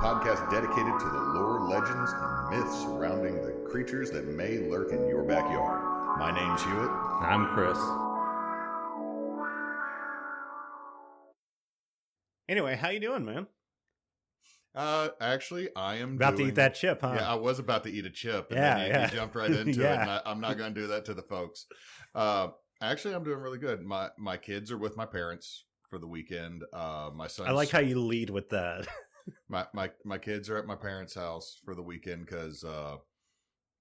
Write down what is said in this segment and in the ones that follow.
podcast dedicated to the lore, legends, and myths surrounding the creatures that may lurk in your backyard. My name's Hewitt. I'm Chris. Anyway, how you doing, man? Actually, I am about to eat that chip, huh? Yeah, I was about to eat a chip, and then you jumped right into it, and I'm not going to do that to the folks. Actually, I'm doing really good. My kids are with my parents for the weekend. My son. I like how you lead with that. my kids are at my parents' house for the weekend because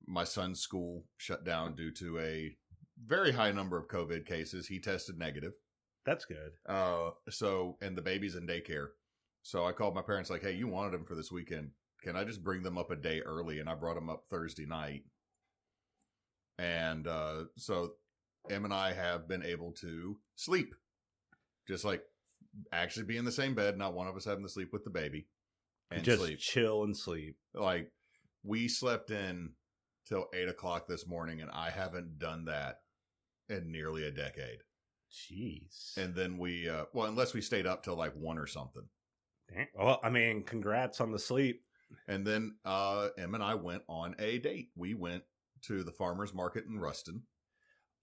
my son's school shut down due to a very high number of COVID cases. He tested negative. That's good. And the baby's in daycare. So I called my parents like, hey, you wanted them for this weekend. Can I just bring them up a day early? And I brought them up Thursday night. And so Em and I have been able to sleep. Just like actually be in the same bed, not one of us having to sleep with the baby. And just sleep. Chill and sleep. Like, we slept in till 8 o'clock this morning, and I haven't done that in nearly a decade. Jeez. And then we, unless we stayed up till like 1 or something. Well, I mean, congrats on the sleep. And then Em and I went on a date. We went to the farmer's market in Ruston.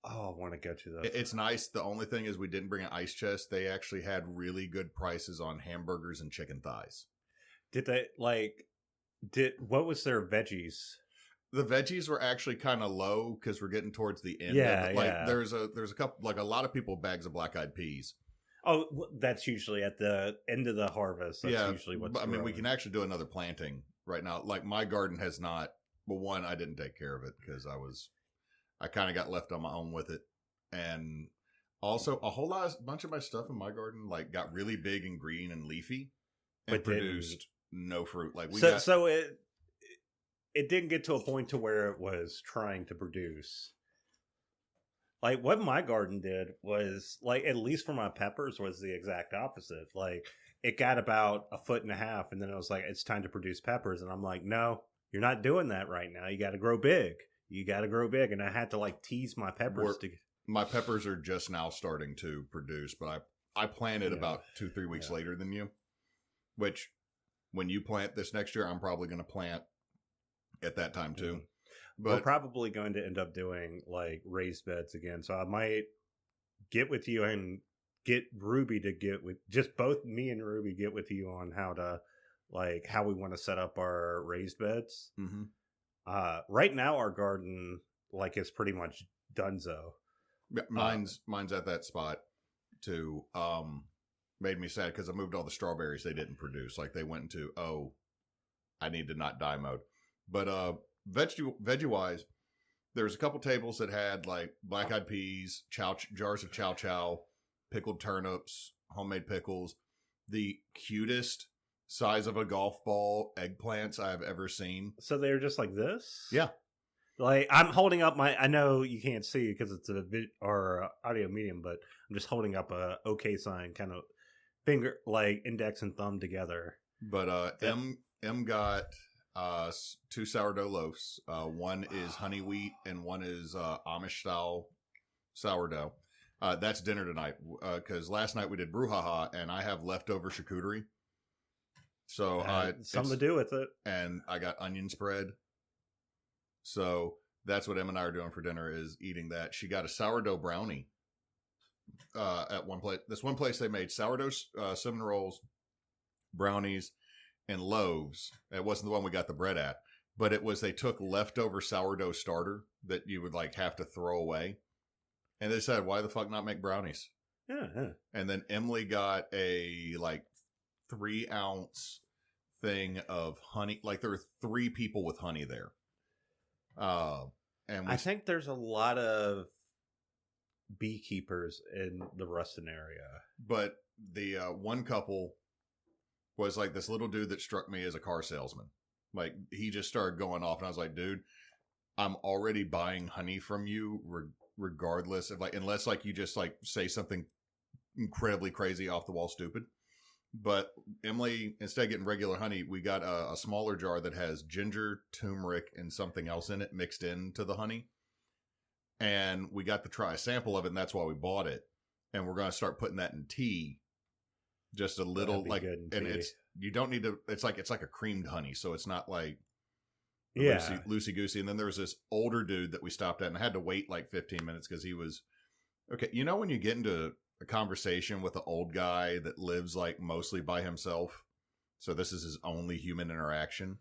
Oh, I want to go to that. It's nice. The only thing is we didn't bring an ice chest. They actually had really good prices on hamburgers and chicken thighs. What was their veggies? The veggies were actually kind of low because we're getting towards the end. Yeah. There's a couple, like a lot of people bags of black-eyed peas. Oh, that's usually at the end of the harvest. That's usually what's growing. We can actually do another planting right now. Like, my garden has not. Well, one, I didn't take care of it because I kind of got left on my own with it, and also a bunch of my stuff in my garden like got really big and green and leafy, and produced no fruit. Like it didn't get to a point to where it was trying to produce. Like, what my garden did was, like, at least for my peppers, was the exact opposite. Like, it got about 1.5 feet, and then it was like, it's time to produce peppers. And I'm like, no, you're not doing that right now. You got to grow big. And I had to, like, tease my peppers. My peppers are just now starting to produce, but I planted about 2-3 weeks later than you. Which, when you plant this next year, I'm probably going to plant at that time too. Yeah. But we're probably going to end up doing like raised beds again. So I might get with you and get Ruby to get with both me and Ruby get with you on how we want to set up our raised beds. Mm-hmm. Right now our garden is pretty much donezo. Mine's at that spot too. Made me sad because I moved all the strawberries they didn't produce. Like, they went into, I need to not die mode. But veggie wise, there's a couple tables that had like black-eyed peas, jars of chow chow, pickled turnips, homemade pickles, the cutest size of a golf ball eggplants I have ever seen. So they're just like this? Yeah. Like, I'm holding up I know you can't see because it's or audio medium, but I'm just holding up a OK sign, kind of finger, like index and thumb together. But M got 2 sourdough loaves. One is honey wheat and one is Amish style sourdough. That's dinner tonight because last night we did brouhaha and I have leftover charcuterie. So something to do with it. And I got onion spread. So that's what Em and I are doing for dinner, is eating that. She got a sourdough brownie at one place. This one place they made sourdough cinnamon rolls, brownies, and loaves. It wasn't the one we got the bread at, but they took leftover sourdough starter that you would like have to throw away. And they said, why the fuck not make brownies? Yeah. And then Emily got a 3-ounce thing of honey. Like, there were 3 people with honey there. And I think there's a lot of beekeepers in the Ruston area. But the one couple was like this little dude that struck me as a car salesman. Like, he just started going off, and I was like, dude, I'm already buying honey from you regardless of unless you just say something incredibly crazy, off the wall stupid. But Emily, instead of getting regular honey, we got a smaller jar that has ginger, turmeric, and something else in it mixed into the honey. And we got to try a sample of it, and that's why we bought it. And we're going to start putting that in tea. Just a little, and you don't need to. It's like a creamed honey, so it's not like Yeah. loosey goosey. And then there was this older dude that we stopped at, and I had to wait like 15 minutes because he was okay. You know when you get into a conversation with an old guy that lives like mostly by himself, so this is his only human interaction.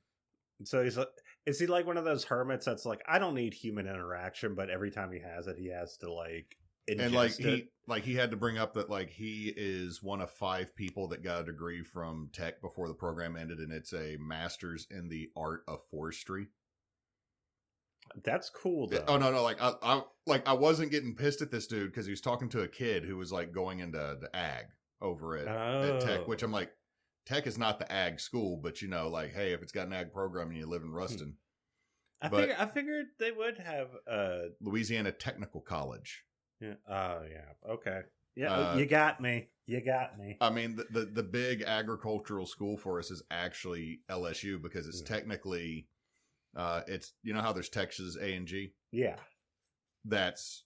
So he's like, is he like one of those hermits that's like, I don't need human interaction, but every time he has it, he has to like ingest And like it? he had to bring up that like he is one of 5 people that got a degree from Tech before the program ended, and it's a master's in the art of forestry. That's cool though. Oh no, I wasn't getting pissed at this dude because he was talking to a kid who was like going into the ag over at Tech, which I'm like, Tech is not the ag school, but you know, like, hey, if it's got an ag program and you live in Ruston, I figured they would have Louisiana Technical College. Yeah. Oh yeah. Okay. Yeah. You got me. You got me. I mean, the big agricultural school for us is actually LSU because it's technically, it's, you know how there's Texas A&G? Yeah. That's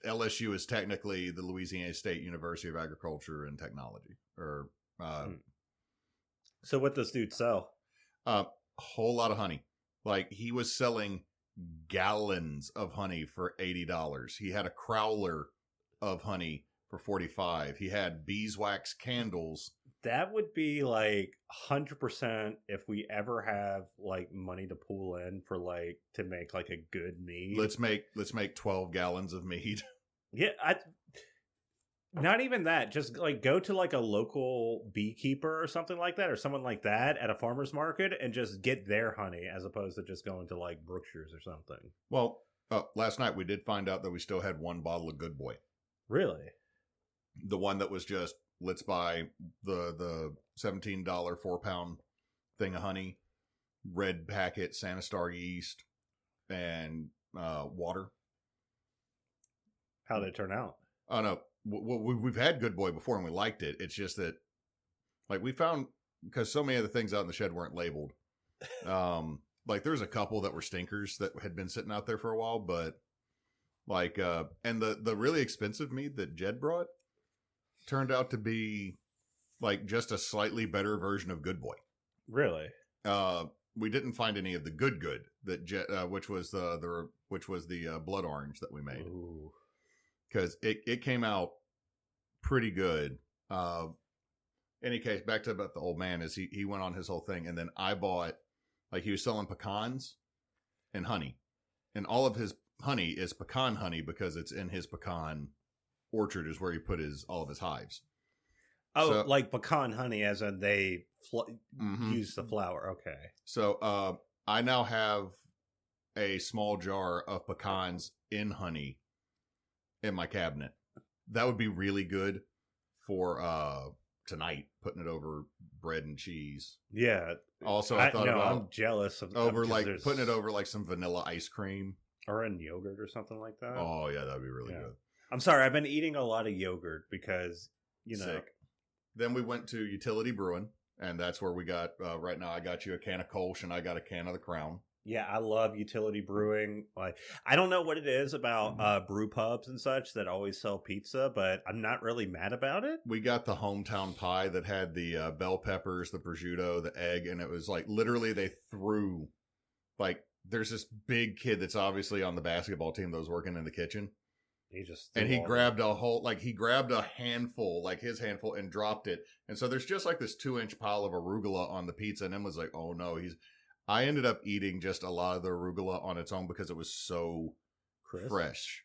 LSU is technically the Louisiana State University of Agriculture and Technology. Or so what does dude sell? A whole lot of honey. Like he was selling gallons of honey for $80. He had a crowler of honey for $45. He had beeswax candles. That would be like 100% if we ever have like money to pool in for like to make like a good mead. Let's make 12 gallons of mead. Yeah, not even that. Just like go to like a local beekeeper or something like that, or someone like that at a farmer's market, and just get their honey as opposed to just going to like Brookshire's or something. Well, last night we did find out that we still had one bottle of Good Boy. Really? The one that was just, let's buy the $17 4-pound thing of honey, red packet, Santa Star yeast, and water. How did it turn out? Oh no, we've had Good Boy before and we liked it. It's just that, like, we found, because so many of the things out in the shed weren't labeled. Like there's a couple that were stinkers that had been sitting out there for a while, but like, and the really expensive mead that Jed brought turned out to be like just a slightly better version of Good Boy. Really? We didn't find any of the good that which was the blood orange that we made. Ooh. Because it came out pretty good. Any case, back to about the old man is he went on his whole thing, and then I bought, like, he was selling pecans and honey, and all of his honey is pecan honey because it's in his pecan orchard is where he put all of his hives. Oh, so, like pecan honey, as in they use the flour. Okay. So I now have a small jar of pecans in honey in my cabinet. That would be really good for tonight, putting it over bread and cheese. Yeah. Also, I thought about I'm jealous of putting it over like some vanilla ice cream or in yogurt or something like that. Oh yeah, that'd be really good. I'm sorry, I've been eating a lot of yogurt because Sick. Then we went to Utility Brewing, and that's where we got. Right now, I got you a can of Kolsch, and I got a can of the Crown. Yeah, I love Utility Brewing. Like, I don't know what it is about brew pubs and such that always sell pizza, but I'm not really mad about it. We got the hometown pie that had the bell peppers, the prosciutto, the egg, and it was like literally they threw, like, there's this big kid that's obviously on the basketball team that was working in the kitchen. He grabbed a handful, like his handful, and dropped it. And so there's just like this 2-inch pile of arugula on the pizza, and Em was like, oh no, I ended up eating just a lot of the arugula on its own because it was so fresh.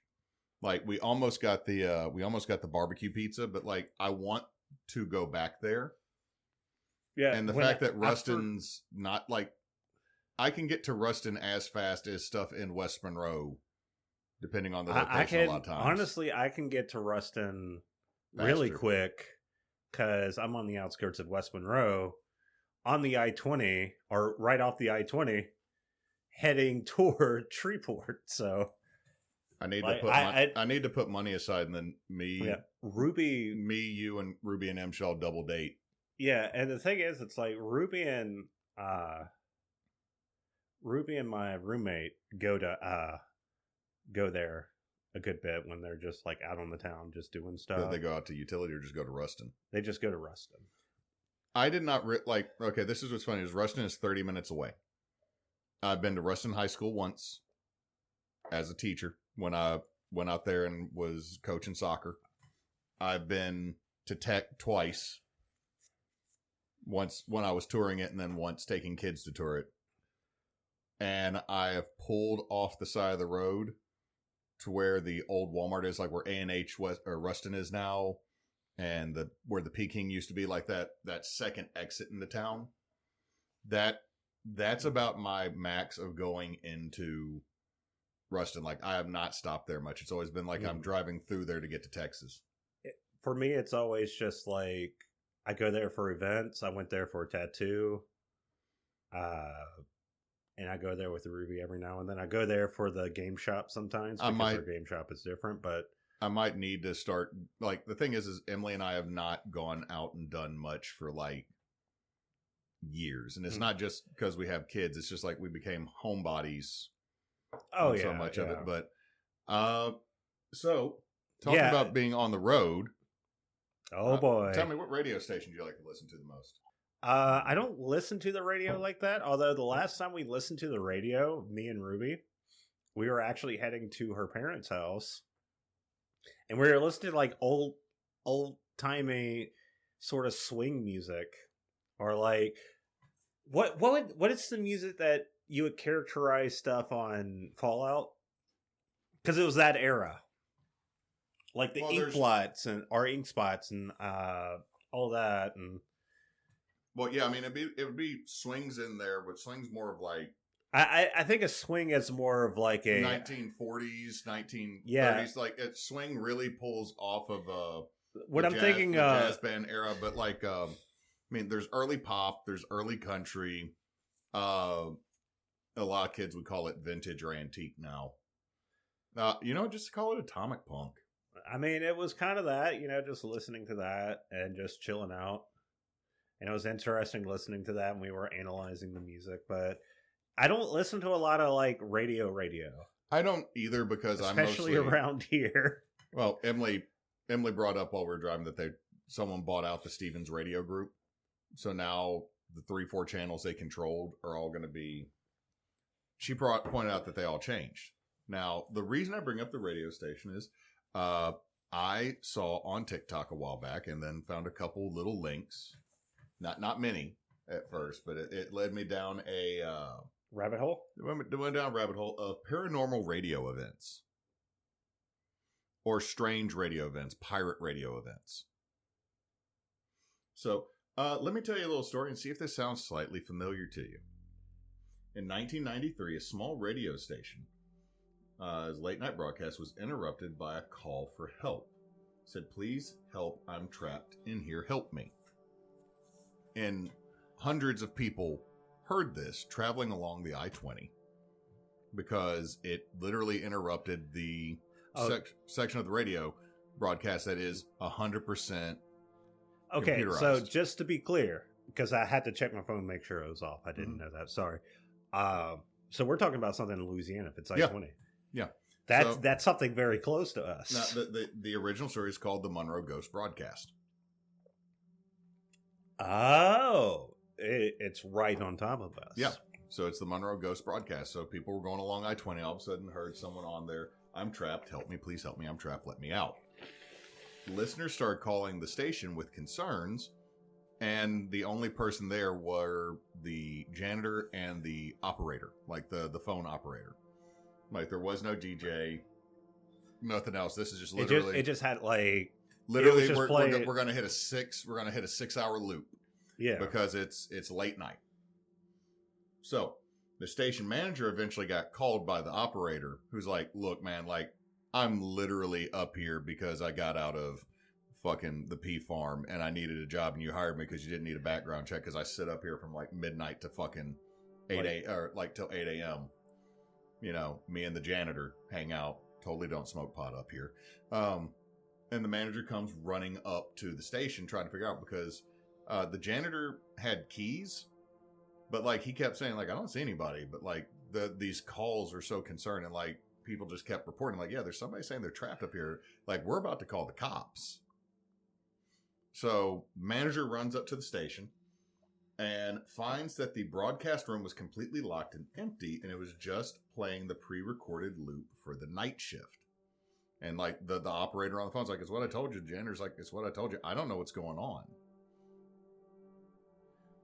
Like we almost got the barbecue pizza, but like I want to go back there. Yeah. And the fact that Ruston's not like, I can get to Ruston as fast as stuff in West Monroe, depending on the location a lot of times. Honestly, I can get to Ruston really quick because I'm on the outskirts of West Monroe. On the I-20, or right off the I-20, heading toward Shreveport. So I need to put money aside, and then Ruby, you, and Ruby and M shall double date. Yeah, and the thing is, it's like Ruby and my roommate go there a good bit when they're just like out on the town, just doing stuff. Do they go out to Utility or just go to Ruston? They just go to Ruston. I did not okay, this is what's funny is Ruston is 30 minutes away. I've been to Ruston High School once as a teacher when I went out there and was coaching soccer. I've been to Tech twice. Once when I was touring it and then once taking kids to tour it. And I have pulled off the side of the road to where the old Walmart is, like where A&H or Ruston is now, and where the Peking used to be, like that second exit into town. That's about my max of going into Ruston. Like, I have not stopped there much. It's always been like I'm driving through there to get to Texas. For me, it's always just like I go there for events. I went there for a tattoo. And I go there with Ruby every now and then. I go there for the game shop sometimes because our game shop is different, but I might need to start, like, the thing is Emily and I have not gone out and done much for like years. And it's not just because we have kids. It's just like we became homebodies. So much of it. But, so talking about being on the road. Oh boy. Tell me, what radio station do you like to listen to the most? I don't listen to the radio like that. Although the last time we listened to the radio, me and Ruby, we were actually heading to her parents' house, and we were listening to like old timey sort of swing music, or like what is the music that you would characterize stuff on Fallout? Because it was that era, like the ink blots and ink spots and all that and. Well, yeah, I mean, it would be swings in there, but swings more of like... I think a swing is more of like a... 1940s, 1930s. Like, swing really pulls off of what I'm thinking the jazz band era, but like, I mean, there's early pop, there's early country. A lot of kids would call it vintage or antique now. Just call it atomic punk. I mean, it was kind of that, just listening to that and just chilling out. And it was interesting listening to that, and we were analyzing the music. But I don't listen to a lot of like radio. I don't either because especially around here. Well, Emily brought up while we were driving that someone bought out the Stevens radio group, so now the 3-4 channels they controlled are all going to be. She pointed out that they all changed. Now, the reason I bring up the radio station is, I saw on TikTok a while back, and then found a couple little links. Not many at first, but it led me down a rabbit hole. It went down a rabbit hole of paranormal radio events, or strange radio events, pirate radio events. So let me tell you a little story and see if this sounds slightly familiar to you. In 1993, a small radio station, his late night broadcast was interrupted by a call for help. It said, "Please help! I'm trapped in here. Help me." And hundreds of people heard this traveling along the I-20 because it literally interrupted the section of the radio broadcast that is 100% okay, computerized. So just to be clear, because I had to check my phone to make sure it was off. I didn't know that. Sorry. So we're talking about something in Louisiana if it's I-20. Yeah. That's something very close to us. Now, the original story is called the Monroe Ghost Broadcast. Oh, it's right on top of us. Yeah. So it's the Monroe Ghost Broadcast. So people were going along I-20, all of a sudden heard someone on there, "I'm trapped, help me, please help me, I'm trapped, let me out." Listeners started calling the station with concerns, and the only person there were the janitor and the operator, like the phone operator. Like, there was no DJ, nothing else. This is just literally... It just had like... Literally, we're going to hit a 6-hour loop. Yeah. Because it's late night. So the station manager eventually got called by the operator, who's like, "Look, man, like, I'm literally up here because I got out of fucking the pea farm and I needed a job, and you hired me because you didn't need a background check because I sit up here from like midnight to fucking 8 or like till 8 a.m. Me and the janitor hang out. Totally don't smoke pot up here. And the manager comes running up to the station trying to figure out, because the janitor had keys, but like he kept saying like, "I don't see anybody," but like these calls are so concerning, like people just kept reporting like, "Yeah, there's somebody saying they're trapped up here. Like, we're about to call the cops." So manager runs up to the station, and finds that the broadcast room was completely locked and empty, and it was just playing the pre-recorded loop for the night shift. And like the operator on the phone's like, "It's what I told you." Jenner's like, "It's what I told you. I don't know what's going on."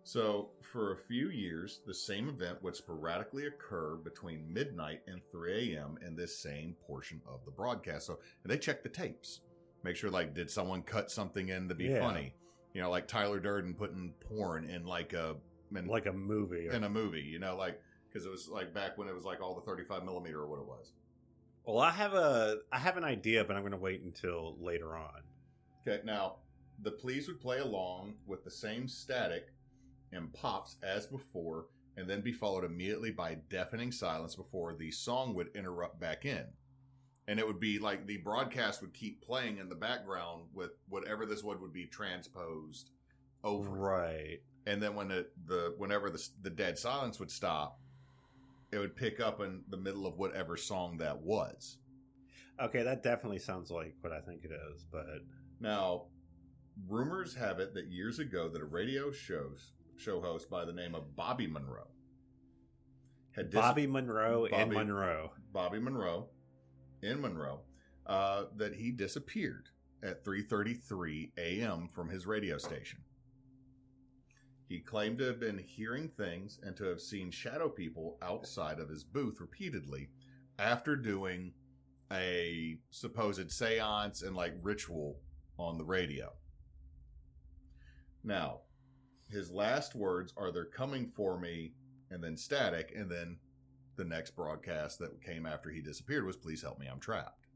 So for a few years, the same event would sporadically occur between midnight and 3 a.m. in this same portion of the broadcast. So and they checked the tapes, make sure like, did someone cut something in to be funny? You know, like Tyler Durden putting porn in like a movie. In a movie, you know, like, because it was like back when it was like all the 35 millimeter or what it was. Well, I have an idea, but I'm going to wait until later on. Okay, now the pleas would play along with the same static and pops as before, and then be followed immediately by deafening silence before the song would interrupt back in. And it would be like the broadcast would keep playing in the background with whatever this would be transposed over. Right. And then when whenever the dead silence would stop, it would pick up in the middle of whatever song that was. Okay, that definitely sounds like what I think it is, but... Now, rumors have it that years ago that a radio show host by the name of Bobby Monroe Bobby Monroe in Monroe. Bobby Monroe in Monroe, that he disappeared at 3:33 a.m. from his radio station. He claimed to have been hearing things and to have seen shadow people outside of his booth repeatedly after doing a supposed seance and like ritual on the radio. Now, his last words are, "They're coming for me," and then static, and then the next broadcast that came after he disappeared was, "Please help me, I'm trapped."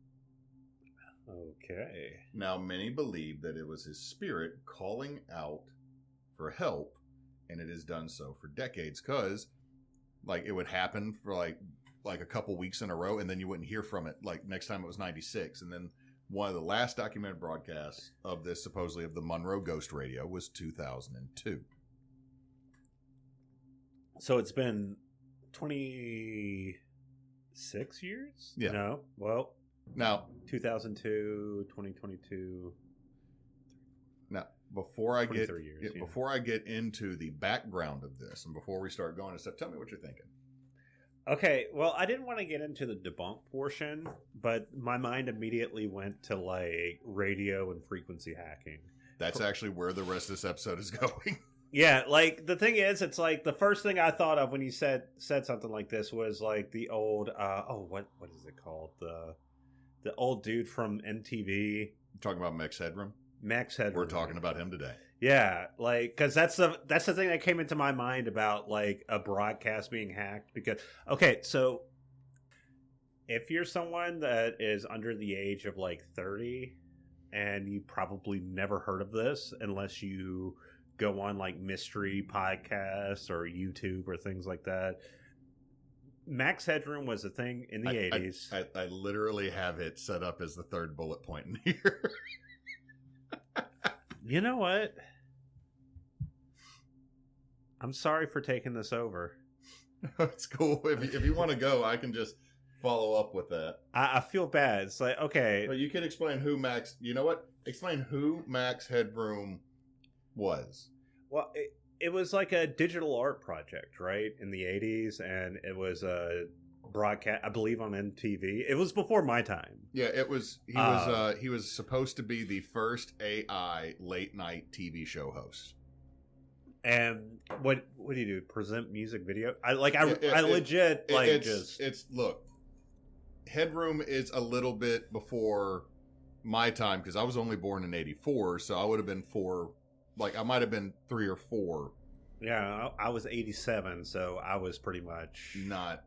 Okay. Now, many believe that it was his spirit calling out for help, and it has done so for decades, because like it would happen for like a couple weeks in a row, and then you wouldn't hear from it. Like next time it was 96, and then one of the last documented broadcasts of this, supposedly of the Monroe Ghost Radio, was 2002. So it's been 26 years? Yeah. No. Well, now 2002, 2022. Now, before I get years, yeah. before I get into the background of this, and before we start going and stuff, tell me what you're thinking. Okay, well, I didn't want to get into the debunk portion, but my mind immediately went to like radio and frequency hacking. That's actually where the rest of this episode is going. Yeah, like the thing is, it's like the first thing I thought of when you said something like this was like the old what is it called, the old dude from MTV. Talking about Max Headroom. Max Headroom. We're talking about him today. Yeah, like because that's the thing that came into my mind about like a broadcast being hacked. Because okay, so if you're someone that is under the age of like 30, and you probably never heard of this unless you go on like mystery podcasts or YouTube or things like that. Max Headroom was a thing in the 80s. I literally have it set up as the third bullet point in here. You know what? I'm sorry for taking this over. It's cool. If you want to go, I can just follow up with that. I feel bad. It's like, okay. But you can explain who Max... You know what? Explain who Max Headroom was. Well, it was like a digital art project, right? In the 80s, and it was a broadcast, I believe, on MTV. It was before my time. Yeah, it was. He was supposed to be the first AI late night TV show host. And what do you do? Present music video? Look. Headroom is a little bit before my time because I was only born in '84, so I would have been 4. Like I might have been 3 or 4. Yeah, I was 87, so I was pretty much not.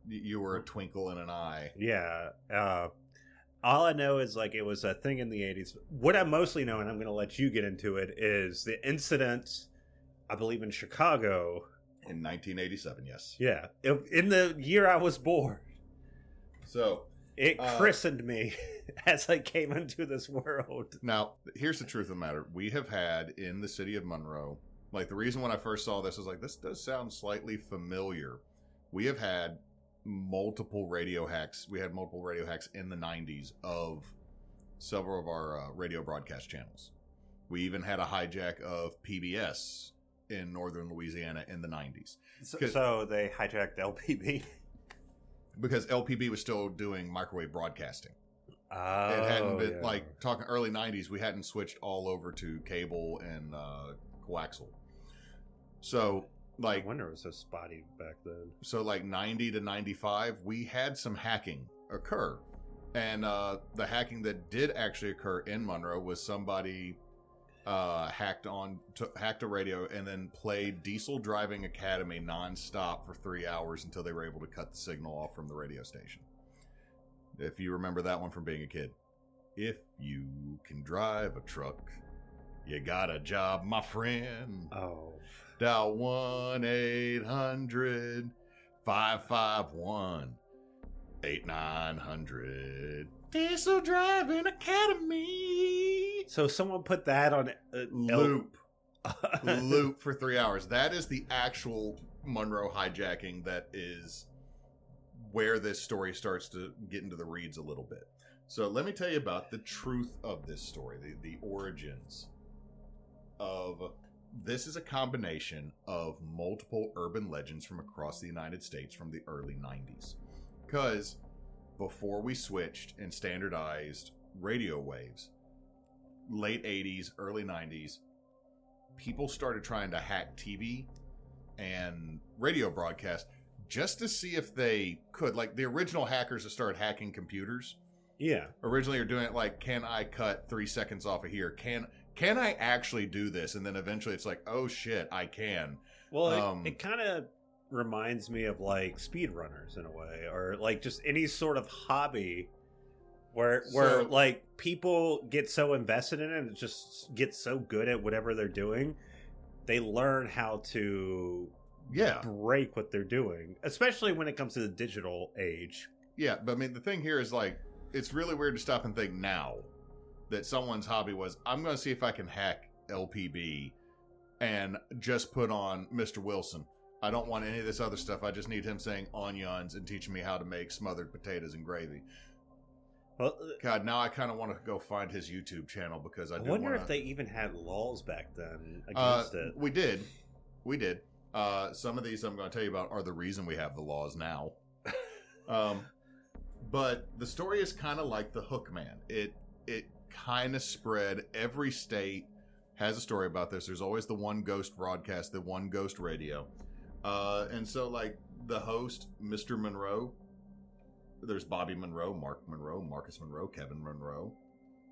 You were a twinkle in an eye. Yeah. All I know is like it was a thing in the 80s. What I mostly know, and I'm going to let you get into it, is the incident, I believe, in Chicago. In 1987, yes. Yeah. In the year I was born. So. It christened me as I came into this world. Now, here's the truth of the matter. We have had in the city of Monroe, like the reason when I first saw this was like, this does sound slightly familiar. We have had multiple radio hacks. We had multiple radio hacks in the 90s of several of our radio broadcast channels. We even had a hijack of PBS in northern Louisiana in the 90s. So they hijacked LPB? Because LPB was still doing microwave broadcasting. Oh, it hadn't been, like, talking early 90s, we hadn't switched all over to cable and coaxial. So, like... I wonder it was so spotty back then. So, like, 90 to 95, we had some hacking occur. And the hacking that did actually occur in Monroe was somebody hacked a radio and then played Diesel Driving Academy nonstop for 3 hours until they were able to cut the signal off from the radio station. If you remember that one from being a kid. If you can drive a truck, you got a job, my friend. Oh. Dial 1-800-551-8900. Diesel Driving Academy. So someone put that on loop. Loop for 3 hours. That is the actual Monroe hijacking. That is where this story starts to get into the reeds a little bit. So let me tell you about the truth of this story, the origins of... This is a combination of multiple urban legends from across the United States from the early 90s. Because before we switched and standardized radio waves, late 80s, early 90s, people started trying to hack TV and radio broadcasts just to see if they could. Like, the original hackers that started hacking computers. Yeah. Originally are doing it like, can I cut 3 seconds off of here? Can I actually do this? And then eventually it's like, oh shit, I can. Well, it kind of reminds me of like speedrunners in a way, or like just any sort of hobby where like people get so invested in it and just get so good at whatever they're doing, they learn how to break what they're doing, especially when it comes to the digital age. Yeah, but I mean, the thing here is like, it's really weird to stop and think now that someone's hobby was, I'm going to see if I can hack LPB and just put on Mr. Wilson. I don't want any of this other stuff. I just need him saying onions and teaching me how to make smothered potatoes and gravy. Well, God, now I kind of want to go find his YouTube channel because I wonder if they even had laws back then against it. We did. Some of these I'm going to tell you about are the reason we have the laws now. But the story is kind of like the Hook Man. It kind of spread. Every state has a story about this. There's always the one ghost broadcast, the one ghost radio. And so, like, the host, Mr. Monroe, there's Bobby Monroe, Mark Monroe, Marcus Monroe, Kevin Monroe,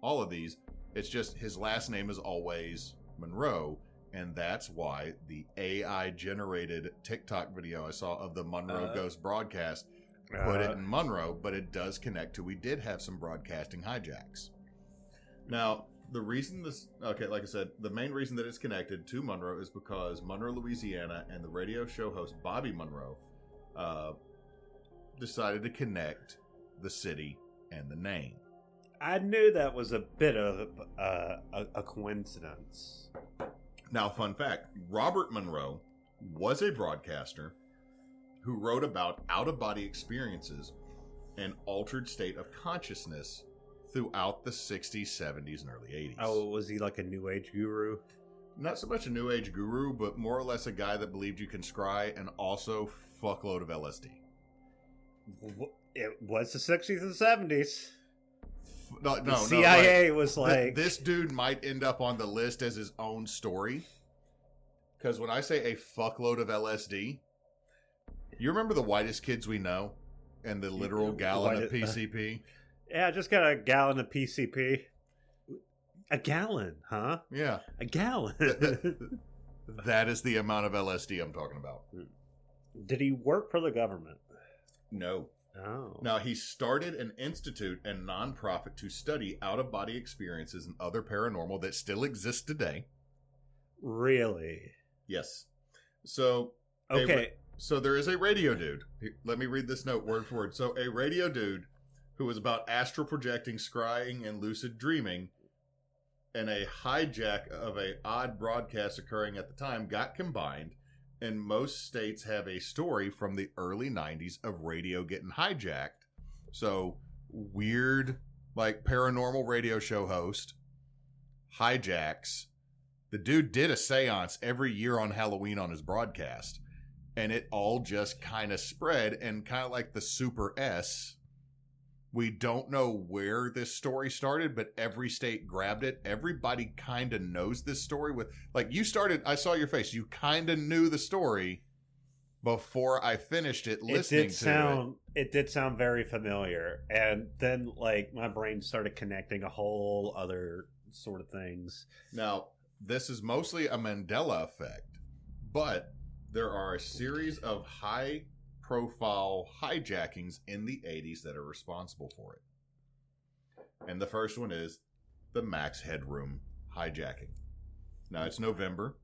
all of these. It's just his last name is always Monroe, and that's why the AI-generated TikTok video I saw of the Monroe ghost broadcast put it in Monroe, but it does connect to, we did have some broadcasting hijacks. Now, the reason this, like I said, the main reason that it's connected to Monroe is because Monroe, Louisiana, and the radio show host Bobby Monroe decided to connect the city and the name. I knew that was a bit of a coincidence. Now, fun fact, Robert Monroe was a broadcaster who wrote about out-of-body experiences and altered state of consciousness throughout the 60s, 70s, and early 80s. Oh, was he like a New Age guru? Not so much a New Age guru, but more or less a guy that believed you can scry and also fuckload of LSD. It was the 60s and 70s. No, CIA was like... This dude might end up on the list as his own story. Because when I say a fuckload of LSD, you remember the Whitest Kids We Know? And the literal gallon of PCP? Yeah, I just got a gallon of PCP. A gallon, huh? Yeah. A gallon. That is the amount of LSD I'm talking about. Did he work for the government? No. Oh. Now, he started an institute and nonprofit to study out-of-body experiences and other paranormal that still exists today. Really? Yes. So, okay. So there is a radio dude. Let me read this note word for word. So a radio dude who was about astral projecting, scrying, and lucid dreaming, and a hijack of a odd broadcast occurring at the time got combined, and most states have a story from the early 90s of radio getting hijacked. So weird, like paranormal radio show host hijacks The dude did a seance every year on Halloween on his broadcast, and it all just kind of spread, and kind of like the Super S. We don't know where this story started, but every state grabbed it. Everybody kind of knows this story with, like, you started, I saw your face. You kind of knew the story before I finished it listening to it. It did sound very familiar. And then, like, my brain started connecting a whole other sort of things. Now, this is mostly a Mandela effect, but there are a series of high-profile hijackings in the 80s that are responsible for it. And the first one is the Max Headroom hijacking. Now, it's November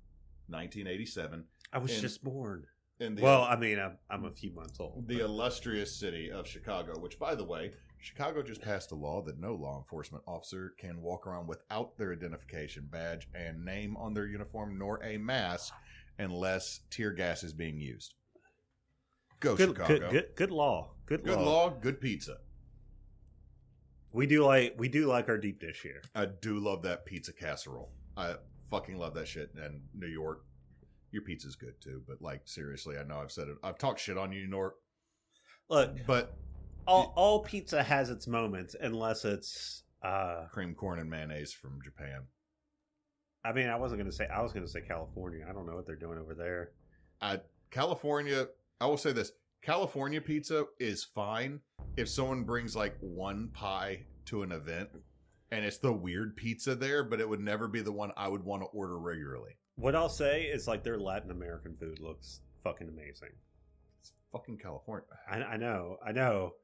1987. I was just born. Well, I mean, I'm a few months old. The illustrious city of Chicago, which, by the way, Chicago just passed a law that no law enforcement officer can walk around without their identification badge and name on their uniform nor a mask unless tear gas is being used. Go Chicago. Good law. Good law, good pizza. We do like our deep dish here. I do love that pizza casserole. I fucking love that shit. And New York, your pizza's good too. But like, seriously, I know I've said it. I've talked shit on you, New York. Look, but all pizza has its moments, unless it's cream corn and mayonnaise from Japan. I mean, I was going to say California. I don't know what they're doing over there. California, I will say this. California pizza is fine if someone brings like one pie to an event and it's the weird pizza there, but it would never be the one I would want to order regularly. What I'll say is, like, their Latin American food looks fucking amazing. It's fucking California. I know.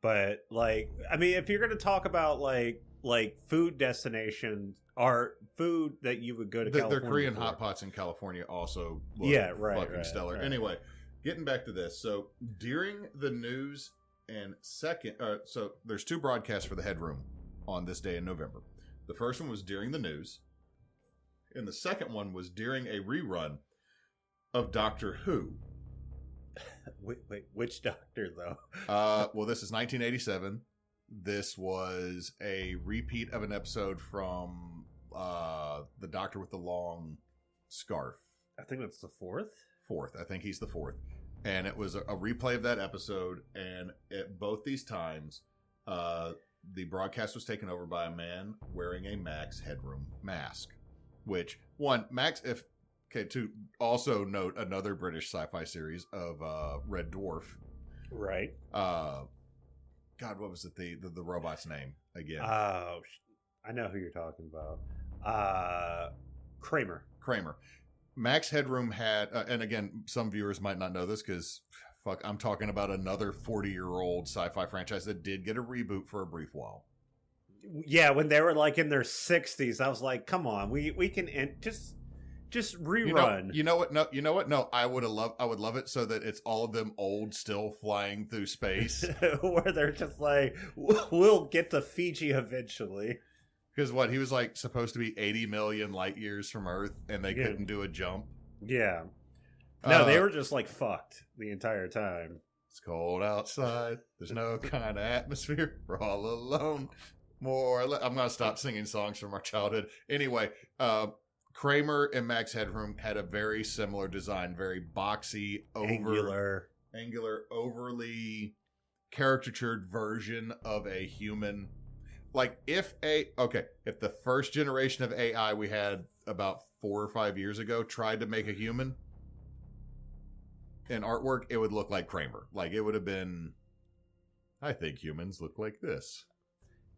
But, like, I mean, if you're going to talk about, like food destinations or food that you would go to California their Korean for. hot pots in California also look fucking stellar. Right. Anyway, getting back to this. So, during the news and so there's two broadcasts for the Headroom on this day in November. The first one was during the news, and the second one was during a rerun of Doctor Who. Wait, which doctor, though? Well, this is 1987. This was a repeat of an episode from the Doctor with the Long Scarf. I think that's the fourth. I think he's the fourth. And it was a replay of that episode. And at both these times, the broadcast was taken over by a man wearing a Max Headroom mask. Which, to also note another British sci-fi series of Red Dwarf. Right. God, what was it? The robot's name again? I know who you're talking about. Kramer. Max Headroom had, and again, some viewers might not know this because, fuck, I'm talking about another 40-year-old sci-fi franchise that did get a reboot for a brief while. Yeah, when they were like in their 60s, I was like, come on, we can just rerun. You know what? No, I would love it so that it's all of them old still flying through space. Where they're just like, we'll get to Fiji eventually. Because he was like supposed to be 80 million light years from Earth, and they couldn't do a jump. Yeah. No, they were just like fucked the entire time. It's cold outside. There's no kind of atmosphere. We're all alone. I'm going to stop singing songs from our childhood. Anyway, Kramer and Max Headroom had a very similar design, very boxy, angular, overly caricatured version of a human. Like if the first generation of AI we had about 4 or 5 years ago tried to make a human in artwork, it would look like Kramer. Like it would have been, I think humans look like this.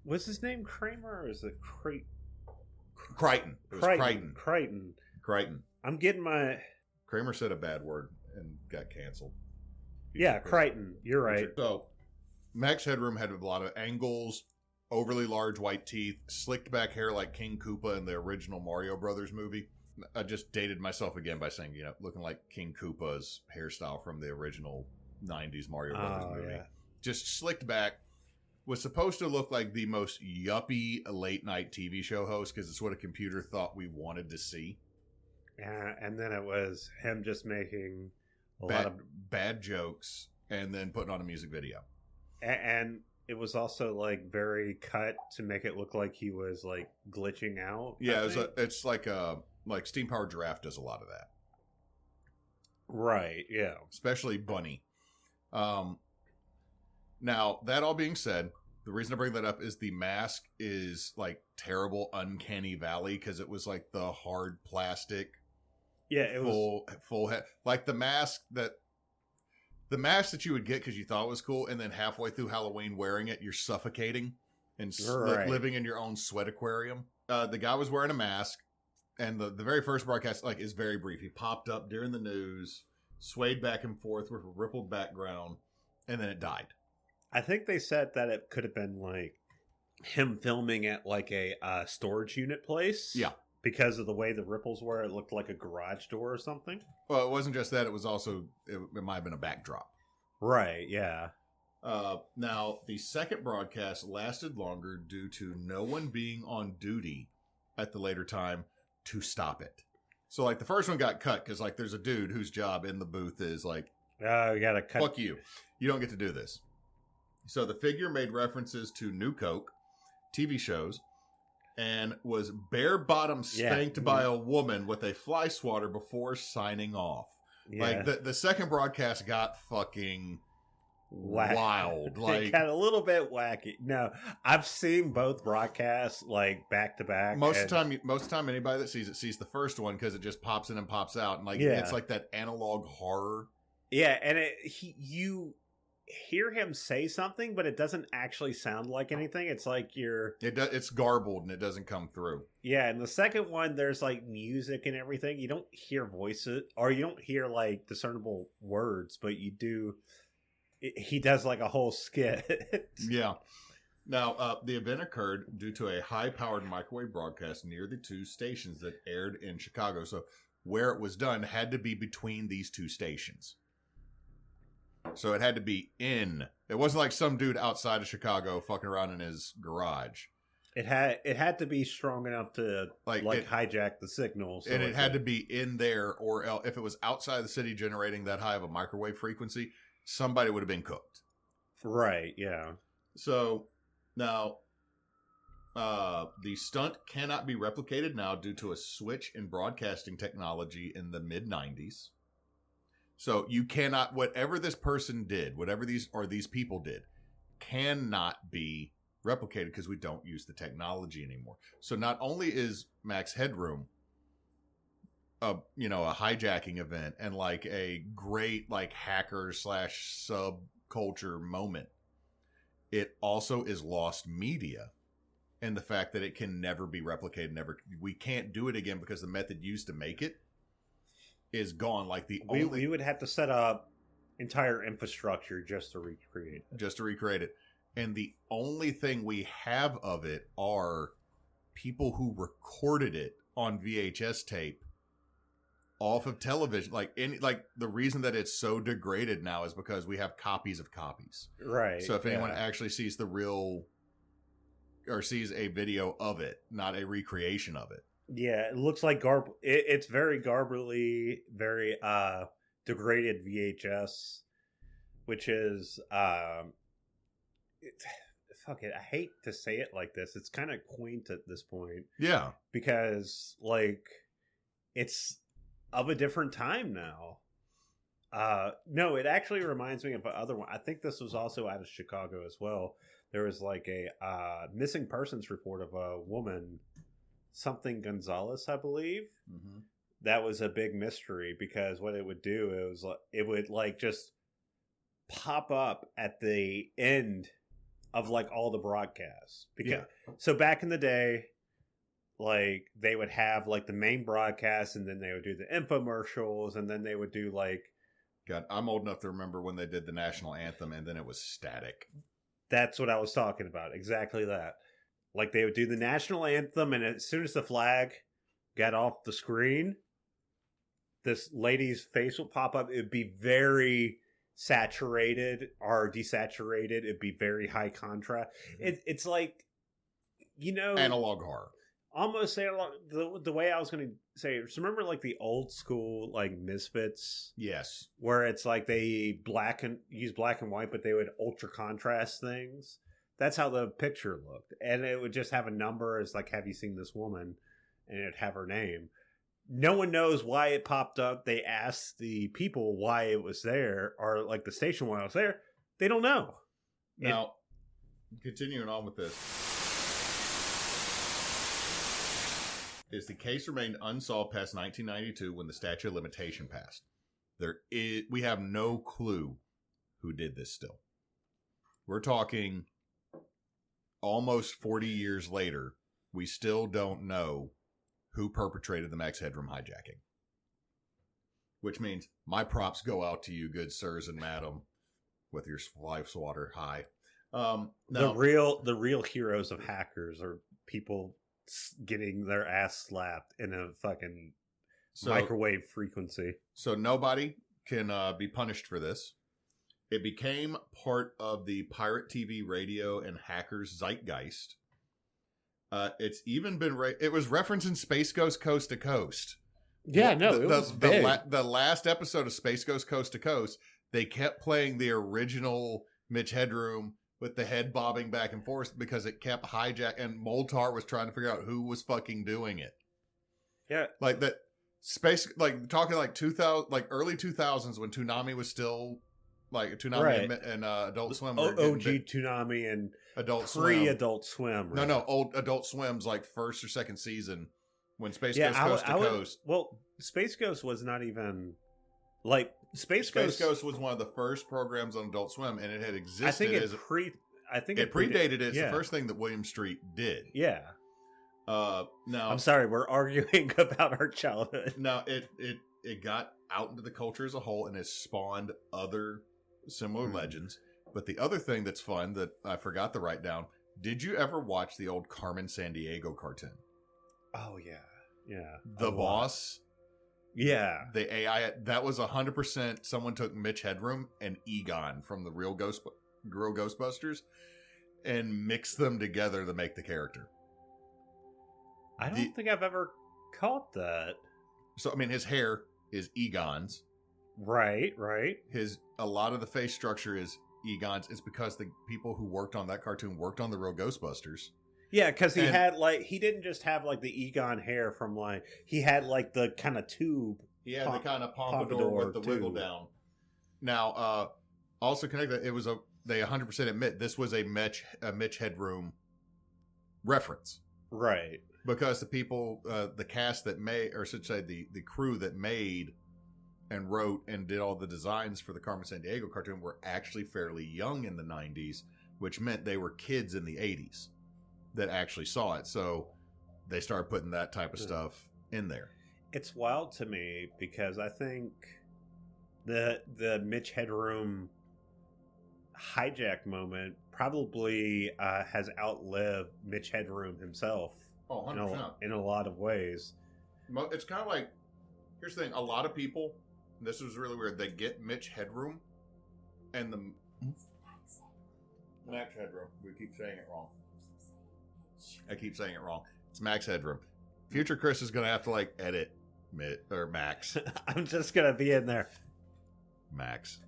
Was his name Kramer or is it Crichton? It was Crichton. I'm getting my... Kramer said a bad word and got canceled. Yeah, Crichton. You're right. So, Max Headroom had a lot of angles, overly large white teeth, slicked back hair like King Koopa in the original Mario Brothers movie. I just dated myself again by saying, looking like King Koopa's hairstyle from the original 90s Mario Brothers movie. Yeah. Just slicked back. Was supposed to look like the most yuppie late night TV show host because it's what a computer thought we wanted to see. Yeah, and then it was him just making a lot of of bad jokes and then putting on a music video. And it was also like very cut to make it look like he was like glitching out. Yeah, it's like like Steam Powered Giraffe does a lot of that. Right, yeah. Especially Bunny. Now, that all being said, the reason I bring that up is the mask is like terrible uncanny valley because it was like the hard plastic. Yeah, it was full head. Like the mask that you would get because you thought it was cool, and then halfway through Halloween wearing it, you're suffocating and living in your own sweat aquarium. The guy was wearing a mask, and the very first broadcast like is very brief. He popped up during the news, swayed back and forth with a rippled background, and then it died. I think they said that it could have been like him filming at like a storage unit place. Yeah. Because of the way the ripples were, it looked like a garage door or something. Well, it wasn't just that. It was also, it might have been a backdrop. Right, yeah. Now, the second broadcast lasted longer due to no one being on duty at the later time to stop it. So, like, the first one got cut because, like, there's a dude whose job in the booth is, like, you gotta cut. Fuck you. You don't get to do this. So, the figure made references to New Coke, TV shows, and was bare-bottom spanked by a woman with a fly swatter before signing off. Yeah. Like, the second broadcast got fucking wild. Like, it got a little bit wacky. No, I've seen both broadcasts, like, back-to-back. Most of the time, anybody that sees it sees the first one because it just pops in and pops out. And, like, it's like that analog horror. Yeah, and you hear him say something, but it doesn't actually sound like anything. It's like it's garbled and it doesn't come through. Yeah, and the second one, there's like music and everything. You don't hear voices, or you don't hear like discernible words, but you do. He does like a whole skit. Yeah. Now, the event occurred due to a high-powered microwave broadcast near the two stations that aired in Chicago. So where it was done had to be between these two stations. So it had to be in. It wasn't like some dude outside of Chicago fucking around in his garage. It had to be strong enough to hijack the signal. So and it had to be in there, or if it was outside the city generating that high of a microwave frequency, somebody would have been cooked. Right, yeah. So now the stunt cannot be replicated now due to a switch in broadcasting technology in the mid-90s. So you cannot, whatever this person did, whatever these people did, cannot be replicated because we don't use the technology anymore. So not only is Max Headroom a hijacking event and like a great like hacker / subculture moment, it also is lost media, and the fact that it can never be replicated, we can't do it again because the method used to make it is gone. Like we would have to set up entire infrastructure just to recreate it. And the only thing we have of it are people who recorded it on VHS tape off of television. Like the reason that it's so degraded now is because we have copies of copies. Right. So if anyone actually sees the real or sees a video of it, not a recreation of it. Yeah, it looks like it's very garbly, very degraded VHS, which is fuck it. I hate to say it like this. It's kind of quaint at this point. Yeah, because like it's of a different time now. No, it actually reminds me of another one. I think this was also out of Chicago as well. There was like a missing persons report of a woman. Something Gonzalez, I believe. Mm-hmm. That was a big mystery because what it would do it would like just pop up at the end of like all the broadcasts. So back in the day, like they would have like the main broadcast, and then they would do the infomercials, and then they would do like. God, I'm old enough to remember when they did the national anthem, and then it was static. That's what I was talking about. Exactly that. Like they would do the national anthem, and as soon as the flag got off the screen, this lady's face would pop up. It would be very saturated or desaturated. It'd be very high contrast. Mm-hmm. It's like, analog horror. Almost analog. The way I was going to say it, remember like the old school like Misfits? Yes. Where it's like they use black and white, but they would ultra contrast things. That's how the picture looked. And it would just have a number as like, have you seen this woman? And it'd have her name. no one knows why it popped up. They asked the people why it was there, or like the station why it was there. They don't know. Now, continuing on with this, is the case remained unsolved past 1992 when the statute of limitation passed. We have no clue who did this still. We're talking almost 40 years later. We still don't know who perpetrated the Max Headroom hijacking. Which means my props go out to you, good sirs and madam, with your life's water high. The real heroes of hackers are people getting their ass slapped in a fucking microwave frequency. So nobody can be punished for this. It became part of the pirate TV, radio, and hackers zeitgeist. It's even been it was referenced in Space Ghost Coast to Coast. Yeah, no, it was big. The last episode of Space Ghost Coast to Coast, they kept playing the original Mitch Hedrum with the head bobbing back and forth because it kept hijacking, and Moltar was trying to figure out who was fucking doing it. Yeah, like that space, like talking like 2000, like early 2000s when Toonami was still like Toonami right. and Adult Swim. OG Toonami and Adult Swim. Right? No, old Adult Swim's like first or second season when Space Ghost Coast to Coast. Well, Space Ghost was not even like Space Ghost was one of the first programs on Adult Swim, and it had existed. I think it predated it. It's the first thing that William Street did. Yeah. Now I'm sorry, we're arguing about our childhood. Now it got out into the culture as a whole and has spawned other similar legends. But the other thing that's fun that I forgot to write down: did you ever watch the old Carmen Sandiego cartoon? Oh yeah, yeah. The Boss. Yeah, the AI that was 100%. Someone took Mitch Hedrum and Egon from the real Ghostbusters and mixed them together to make the character. I don't think I've ever caught that. So I mean, his hair is Egon's. Right. A lot of the face structure is Egon's. It's because the people who worked on that cartoon worked on the real Ghostbusters. Yeah, because he didn't just have like the Egon hair from like, he had like the kind of tube. He had the kind of pompadour with the wiggle down. Now, also connected, they 100% admit this was a Mitch Hedrum reference. Right. Because the people, the cast that made, or should say the crew that made and wrote and did all the designs for the Carmen Sandiego cartoon were actually fairly young in the 90s, which meant they were kids in the 80s that actually saw it. So they started putting that type of stuff in there. It's wild to me because I think the Mitch Hedrum hijack moment probably has outlived Mitch Hedrum himself. Oh, 100%. In a lot of ways. It's kind of like, here's the thing, a lot of people, this was really weird, they get Mitch Hedrum and the Max Hedrum. We keep saying it wrong. I keep saying it wrong. It's Max Hedrum. Future Chris is going to have to like edit Max. I'm just going to be in there. Max.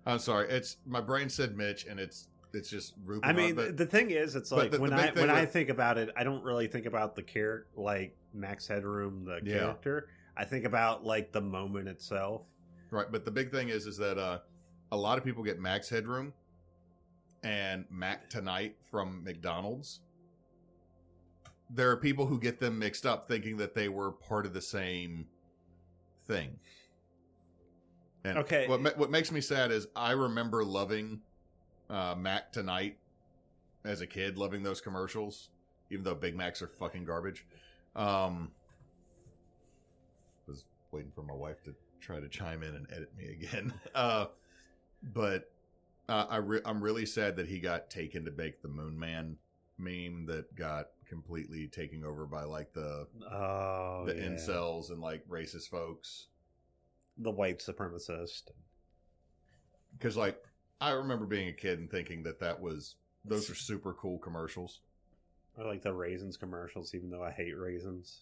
I'm sorry. It's my brain said Mitch, and it's just Rupert. I mean, the thing is, it's like when I think about it, I don't really think about the character like Max Hedrum, the character. I think about like the moment itself. Right, but the big thing is that a lot of people get Max Hedrum and Mac Tonight from McDonald's. There are people who get them mixed up thinking that they were part of the same thing. And okay. What makes me sad is I remember loving Mac Tonight as a kid, loving those commercials, even though Big Macs are fucking garbage. Was waiting for my wife to try to chime in and edit me again. But I'm really sad that he got taken to make the Moon Man meme that got completely taken over by like the incels and like racist folks, the white supremacist. Because like I remember being a kid and thinking those are super cool commercials. I like the raisins commercials, even though I hate raisins.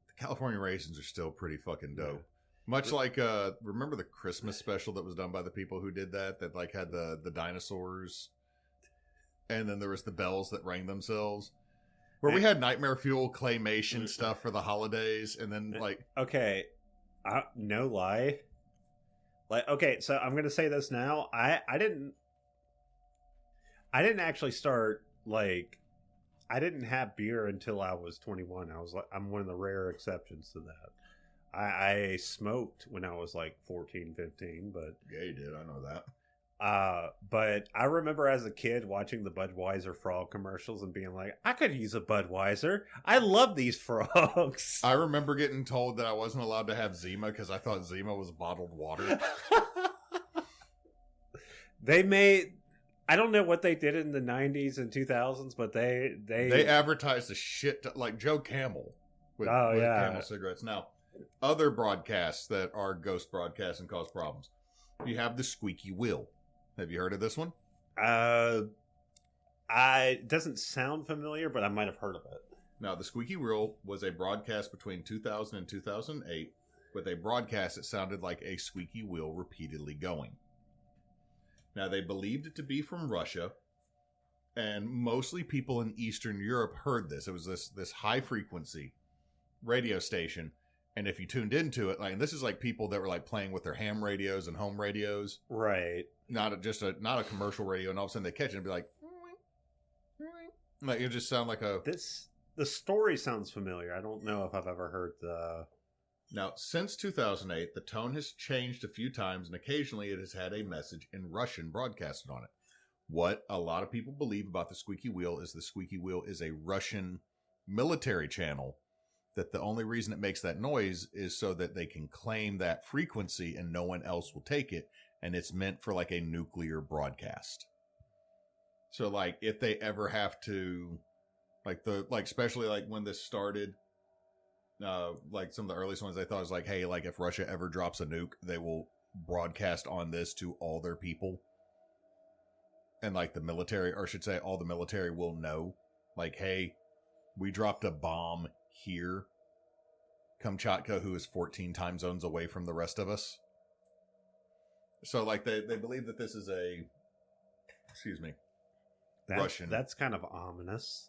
The California raisins are still pretty fucking dope. Yeah. Much like remember the Christmas special that was done by the people who did that like had the dinosaurs, and then there was the bells that rang themselves. Where we had Nightmare Fuel claymation stuff for the holidays, and then like okay, no lie. Like, okay, so I'm gonna say this now. I didn't actually start like I didn't have beer until I was 21. I'm one of the rare exceptions to that. I smoked when I was like 14, 15, but yeah, you did. I know that. But I remember as a kid watching the Budweiser frog commercials and being like, I could use a Budweiser. I love these frogs. I remember getting told that I wasn't allowed to have Zima because I thought Zima was bottled water. I don't know what they did in the 90s and 2000s, but they advertised the shit like Joe Camel with Camel cigarettes. Now, other broadcasts that are ghost broadcasts and cause problems. You have the squeaky wheel. Have you heard of this one? It doesn't sound familiar, but I might have heard of it. Now, the squeaky wheel was a broadcast between 2000 and 2008 with a broadcast that sounded like a squeaky wheel repeatedly going. Now, they believed it to be from Russia, and mostly people in Eastern Europe heard this. It was this high-frequency radio station, and if you tuned into it, like, and this is like people that were like playing with their ham radios and home radios. Right. Not a commercial radio, and all of a sudden they catch it and be like it just sound like the story sounds familiar. I don't know if I've ever heard the... Now, since 2008, the tone has changed a few times, and occasionally it has had a message in Russian broadcasted on it. What a lot of people believe about the squeaky wheel is the squeaky wheel is a Russian military channel, that the only reason it makes that noise is so that they can claim that frequency and no one else will take it, and it's meant for like a nuclear broadcast. So like if they ever have to, especially like when this started, like some of the earliest ones, they thought it was like, hey, like if Russia ever drops a nuke, they will broadcast on this to all their people. And like the military, or I should say all the military will know, like, hey, we dropped a bomb here. Kamchatka, who is 14 time zones away from the rest of us. So like they believe that this is Russian. That's kind of ominous.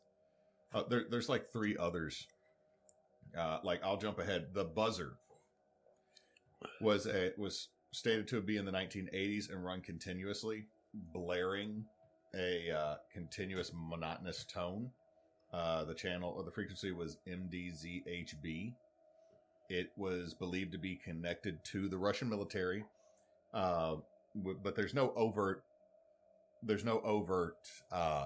There's like three others. Like I'll jump ahead. The buzzer was stated to be in the 1980s and run continuously, blaring a continuous monotonous tone. The channel or the frequency was MDZHB. It was believed to be connected to the Russian military, but there's no overt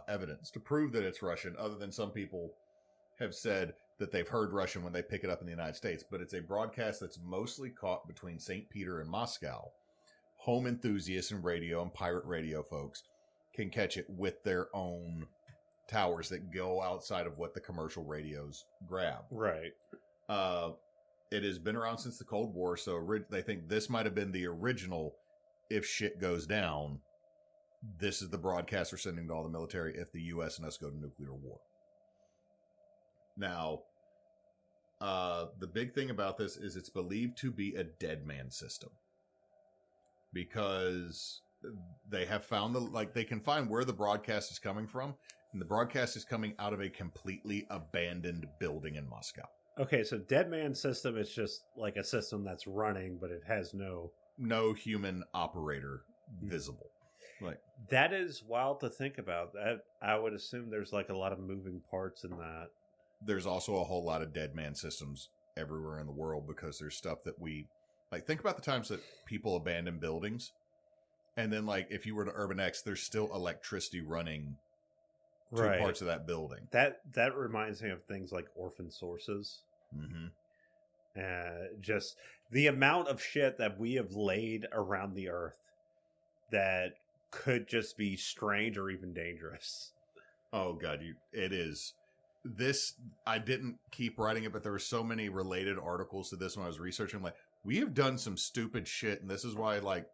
evidence to prove that it's Russian, other than some people have said that they've heard Russian when they pick it up in the United States. But it's a broadcast that's mostly caught between St. Peter and Moscow. Home enthusiasts and radio and pirate radio folks can catch it with their own towers that go outside of what the commercial radios grab. Right. It has been around since the Cold War, so they think this might have been the original. If shit goes down, this is the broadcast we're sending to all the military if the U.S. and us go to nuclear war. Now, the big thing about this is it's believed to be a dead man system, because they have found they can find where the broadcast is coming from, and the broadcast is coming out of a completely abandoned building in Moscow. Okay, so dead man system is just like a system that's running, but it has no human operator visible. Like, that is wild to think about. That I would assume there's like a lot of moving parts in that. There's also a whole lot of dead man systems everywhere in the world, because there's stuff that we like. Think about the times that people abandon buildings, and then like if you were to Urban X, there's still electricity running two parts of that building. That reminds me of things like orphan sources. Mm-hmm. Just the amount of shit that we have laid around the earth that could just be strange or even dangerous. Oh God, it is. This, I didn't keep writing it, but there were so many related articles to this when I was researching. I'm like, we have done some stupid shit, and this is why like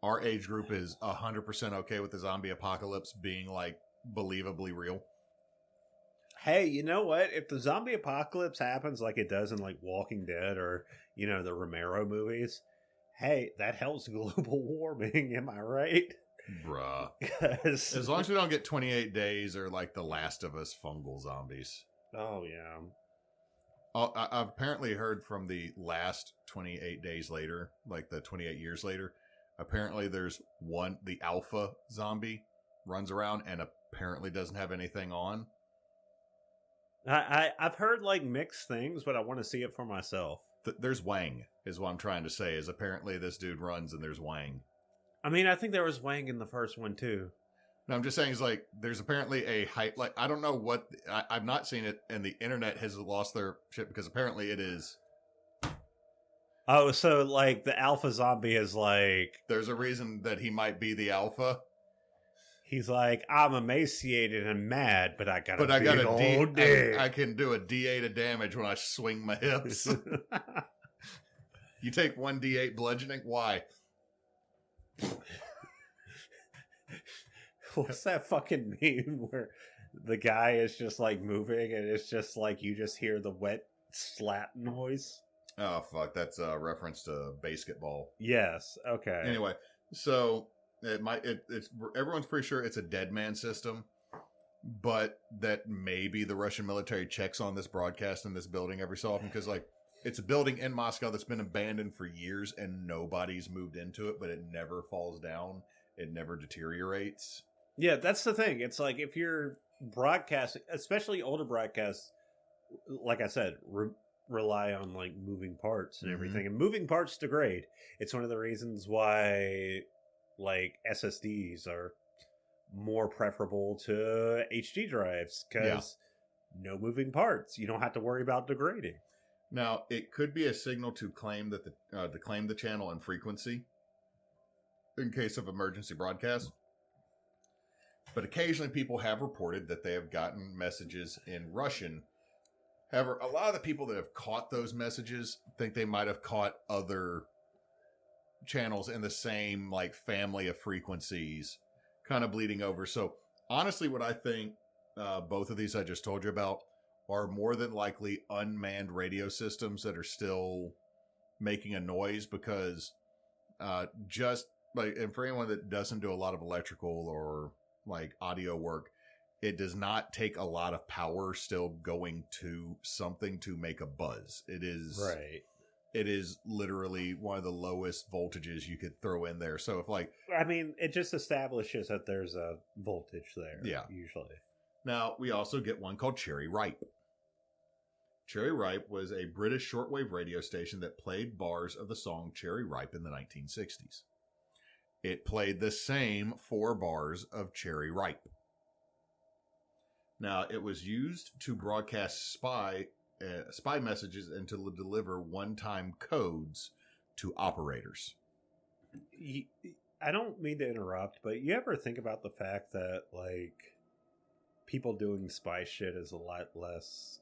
our age group is 100% okay with the zombie apocalypse being like believably real. Hey, you know what? If the zombie apocalypse happens like it does in like Walking Dead or, you know, the Romero movies, hey, that helps global warming. Am I right? Bruh. As long as we don't get 28 days or like The Last of Us fungal zombies. Oh yeah. I've apparently heard from the last 28 days later, like the 28 years later, apparently there's the alpha zombie runs around and apparently doesn't have anything on. I've heard like mixed things, but I want to see it for myself. There's Wang, is what I'm trying to say, is apparently this dude runs and there's Wang. I mean, I think there was Wang in the first one too. No, I'm just saying, it's like, there's apparently a hype, like, I don't know what, I've not seen it, and the internet has lost their shit, because apparently it is. Oh, so, like, the alpha zombie is like... There's a reason that he might be the alpha. He's like, I'm emaciated and mad, but I got I can do a D8 of damage when I swing my hips. You take 1 D8 bludgeoning? Why? What's that fucking meme where the guy is just like moving and it's just like you just hear the wet slap noise? Oh fuck, that's a reference to basketball. Yes. Okay. Anyway, so it's everyone's pretty sure it's a dead man system, but that maybe the Russian military checks on this broadcast in this building every so often, because like it's a building in Moscow that's been abandoned for years and nobody's moved into it, but it never falls down. It never deteriorates. Yeah, that's the thing. It's like if you're broadcasting, especially older broadcasts, like I said, rely on like moving parts and everything, and moving parts degrade. It's one of the reasons why like SSDs are more preferable to HD drives, because no moving parts. You don't have to worry about degrading. Now, it could be a signal to claim that to claim the channel and frequency in case of emergency broadcast. But occasionally people have reported that they have gotten messages in Russian. However, a lot of the people that have caught those messages think they might have caught other channels in the same like family of frequencies kind of bleeding over. So honestly, what I think both of these I just told you about are more than likely unmanned radio systems that are still making a noise, because just like, and for anyone that doesn't do a lot of electrical or like audio work, it does not take a lot of power still going to something to make a buzz. It is right. It is literally one of the lowest voltages you could throw in there. So if like, I mean, it just establishes that there's a voltage there. Yeah. Usually. Now we also get one called Cherry Ripe. Cherry Ripe was a British shortwave radio station that played bars of the song Cherry Ripe in the 1960s. It played the same 4 bars of Cherry Ripe. Now, it was used to broadcast spy messages and to deliver one-time codes to operators. I don't mean to interrupt, but you ever think about the fact that, like, people doing spy shit is a lot less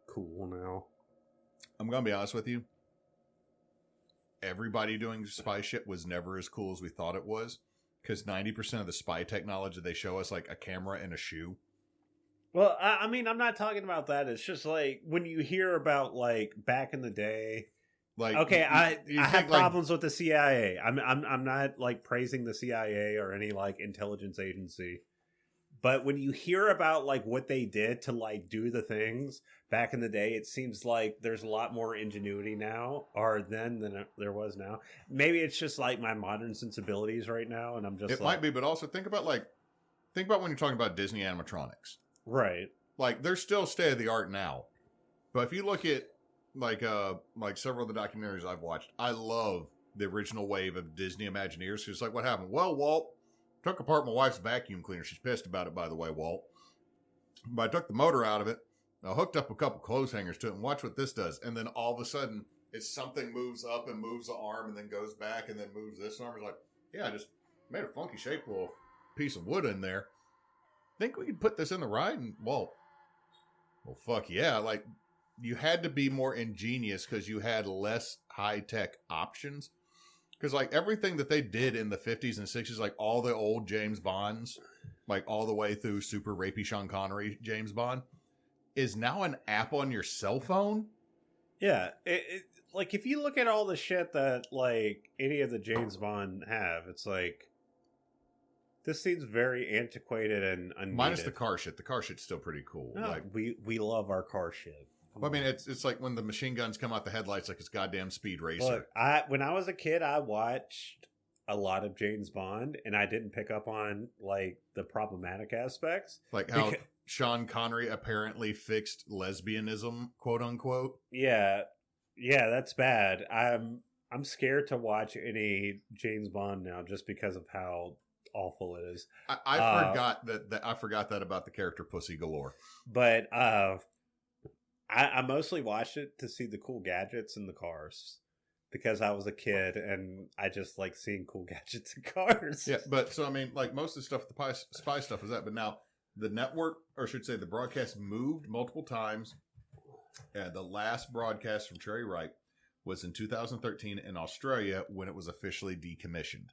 cool now? I'm going to be honest with you. Everybody doing spy shit was never as cool as we thought it was, because 90% of the spy technology they show us, like a camera and a shoe. Well, I mean, I'm not talking about that. It's just like when you hear about like back in the day. Like, okay, I have problems with the CIA. I'm not like praising the CIA or any like intelligence agency. But when you hear about like what they did to like do the things back in the day, it seems like there's a lot more ingenuity now, or then than there was now. Maybe it's just like my modern sensibilities right now, and I'm just. It might be, but also think about when you're talking about Disney animatronics, right? Like they're still state of the art now, but if you look at like several of the documentaries I've watched, I love the original wave of Disney Imagineers. It's like, what happened? Well, Walt took apart my wife's vacuum cleaner. She's pissed about it, by the way, Walt. But I took the motor out of it. I hooked up a couple clothes hangers to it, and watch what this does. And then all of a sudden, it's something moves up and moves the arm and then goes back and then moves this arm. It's like, yeah, I just made a funky shaped little piece of wood in there. Think we could put this in the ride? And well, fuck yeah. Like, you had to be more ingenious because you had less high-tech options. Because, like, everything that they did in the 50s and 60s, like, all the old James Bonds, like, all the way through super rapey Sean Connery James Bond, is now an app on your cell phone? Yeah. Like, if you look at all the shit that, like, any of the James Bond have, it's like, This seems very antiquated and unneeded. Minus the car shit. The car shit's still pretty cool. No, Like, we love our car shit. well, I mean, it's like when the machine guns come out the headlights like it's goddamn Speed Racer. Look, when I was a kid, I watched a lot of James Bond, and I didn't pick up on like the problematic aspects, like how Sean Connery apparently fixed lesbianism, quote unquote. Yeah, that's bad. I'm scared to watch any James Bond now just because of how awful it is. I forgot that I forgot that about the character Pussy Galore. But I mostly watched it to see the cool gadgets in the cars because I was a kid and I just like seeing cool gadgets in cars. Yeah, but so I mean, like most of the stuff, the spy stuff is that, but now the network, or I should say the broadcast, moved multiple times. And the last broadcast from Cherry Ripe was in 2013 in Australia when it was officially decommissioned.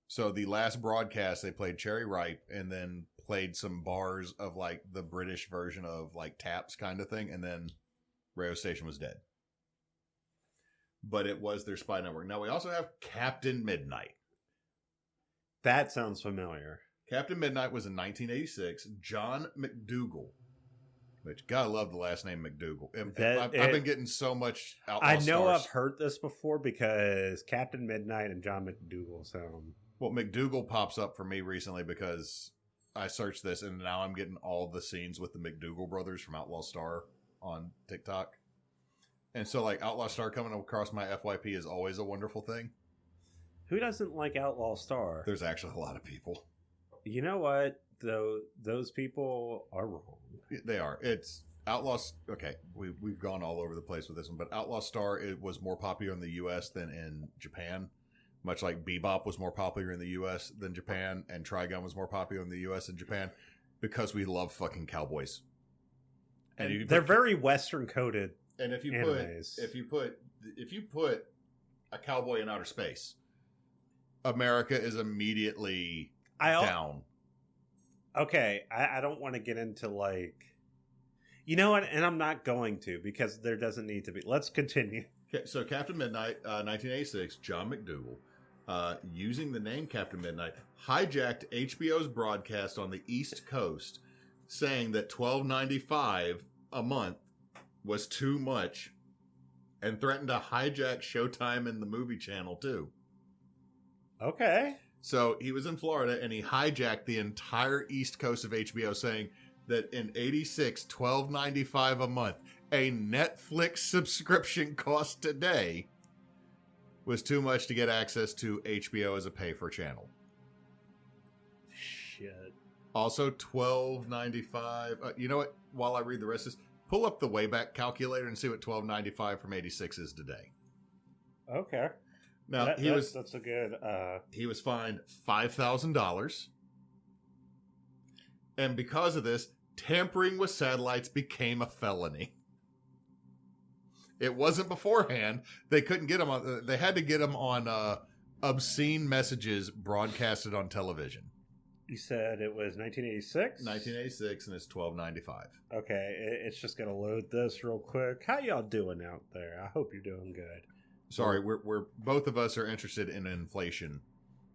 So the last broadcast, they played Cherry Ripe and then played some bars of like the British version of like Taps kind of thing. And then radio station was dead. But it was their spy network. Now we also have Captain Midnight. That sounds familiar. Captain Midnight was in 1986. John McDougal. Which, God, I love the last name McDougal. I've been getting so much Outlaw I know Stars. I've heard this before because Captain Midnight and John McDougal sound... Well, McDougal pops up for me recently because I searched this and now I'm getting all the scenes with the McDougal brothers from Outlaw Star on TikTok. And so, like, Outlaw Star coming across my FYP is always a wonderful thing. Who doesn't like Outlaw Star? There's actually a lot of people. You know what? Though those people are wrong. They are. It's Outlaws. Okay, we've gone all over the place with this one, but Outlaw Star, it was more popular in the U.S. than in Japan. Much like Bebop was more popular in the U.S. than Japan, and Trigun was more popular in the U.S. than Japan, because we love fucking cowboys. And they're very Western coded. And if you put a cowboy in outer space, America is immediately down. Okay, I don't want to get into like, you know what, and I'm not going to because there doesn't need to be. Let's continue. Okay, so Captain Midnight, 1986, John McDougal, using the name Captain Midnight, hijacked HBO's broadcast on the East Coast, saying that $12.95 a month was too much, and threatened to hijack Showtime and the movie channel too. Okay. So he was in Florida and he hijacked the entire East Coast of HBO, saying that in 86, $12.95 a month, a Netflix subscription cost today, was too much to get access to HBO as a pay-for channel. Shit. Also, $12.95. You know what? While I read the rest of this, pull up the Wayback Calculator and see what $12.95 from 86 is today. Okay. Now that's a good. He was fined $5,000, and because of this, tampering with satellites became a felony. It wasn't beforehand. They couldn't get him on. They had to get him on obscene messages broadcasted on television. You said it was 1986. 1986, and it's $12.95. Okay, it's just gonna load this real quick. How y'all doing out there? I hope you're doing good. Sorry, we're both of us are interested in inflation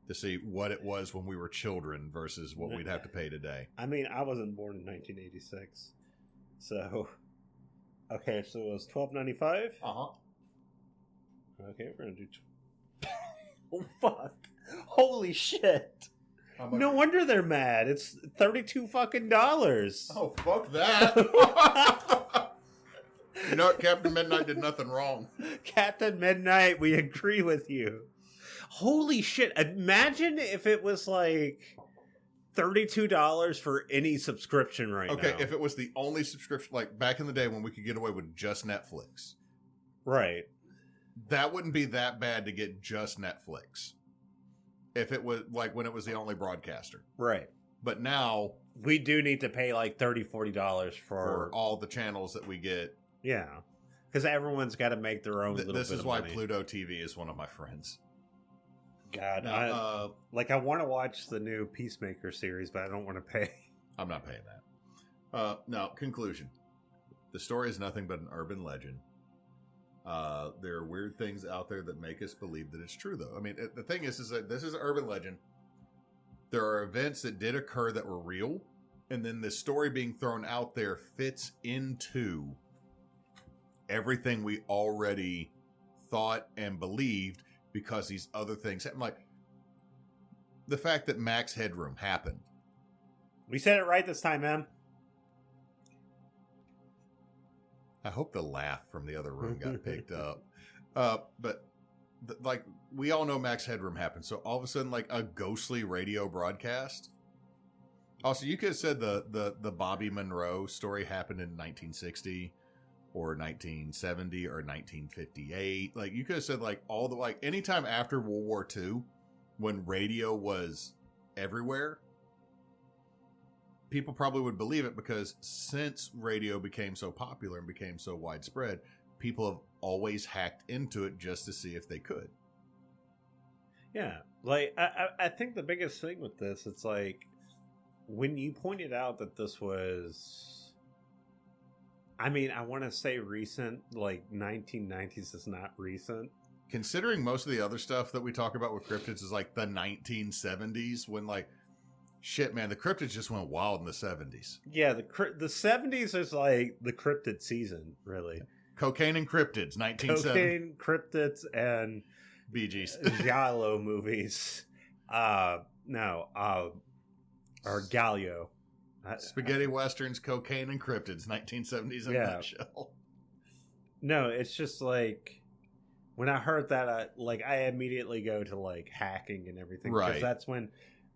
to see what it was when we were children versus what we'd have to pay today. I mean, I wasn't born in 1986, so okay. So it was $12.95. Okay, we're gonna do. Oh fuck! Holy shit! No wonder they're mad. It's $32 fucking dollars. Oh fuck that! You know what? Captain Midnight did nothing wrong. Captain Midnight, we agree with you. Holy shit. Imagine if it was like $32 for any subscription right now. Okay, if it was the only subscription, like back in the day when we could get away with just Netflix. Right. That wouldn't be that bad to get just Netflix. If it was like when it was the only broadcaster. Right. But now we do need to pay like $30-$40 for all the channels that we get. Yeah, because everyone's got to make their own little bit of money. This is why Pluto TV is one of my friends. God, I want to watch the new Peacemaker series, but I don't want to pay. I'm not paying that. Now, conclusion. The story is nothing but an urban legend. There are weird things out there that make us believe that it's true, though. I mean, the thing is that this is an urban legend. there are events that did occur that were real, and then the story being thrown out there fits into everything we already thought and believed because these other things happen. Like the fact that Max Headroom happened. We said it right this time, man. I hope the laugh from the other room got picked up. But like we all know Max Headroom happened. So all of a sudden, like a ghostly radio broadcast. Also, you could have said the Bobby Monroe story happened in 1960 or 1970 or 1958. Like you could have said like all the like anytime after World War II when radio was everywhere, people probably would believe it because since radio became so popular and became so widespread, people have always hacked into it just to see if they could. Yeah. Like, I think the biggest thing with this, it's like, when you pointed out that this was, I mean, I want to say recent, like 1990s is not recent. Considering most of the other stuff that we talk about with cryptids is like the 1970s when like, shit, man, the cryptids just went wild in the 70s. Yeah, the 70s is like the cryptid season, really. Cocaine and cryptids, 1970s. Cocaine, cryptids, and Bee Gees. Giallo movies. Or Gallo. Spaghetti westerns, cocaine, and cryptids, 1970s in a nutshell. No, it's just like, when I heard that, I immediately go to like hacking and everything. Right. Because that's when...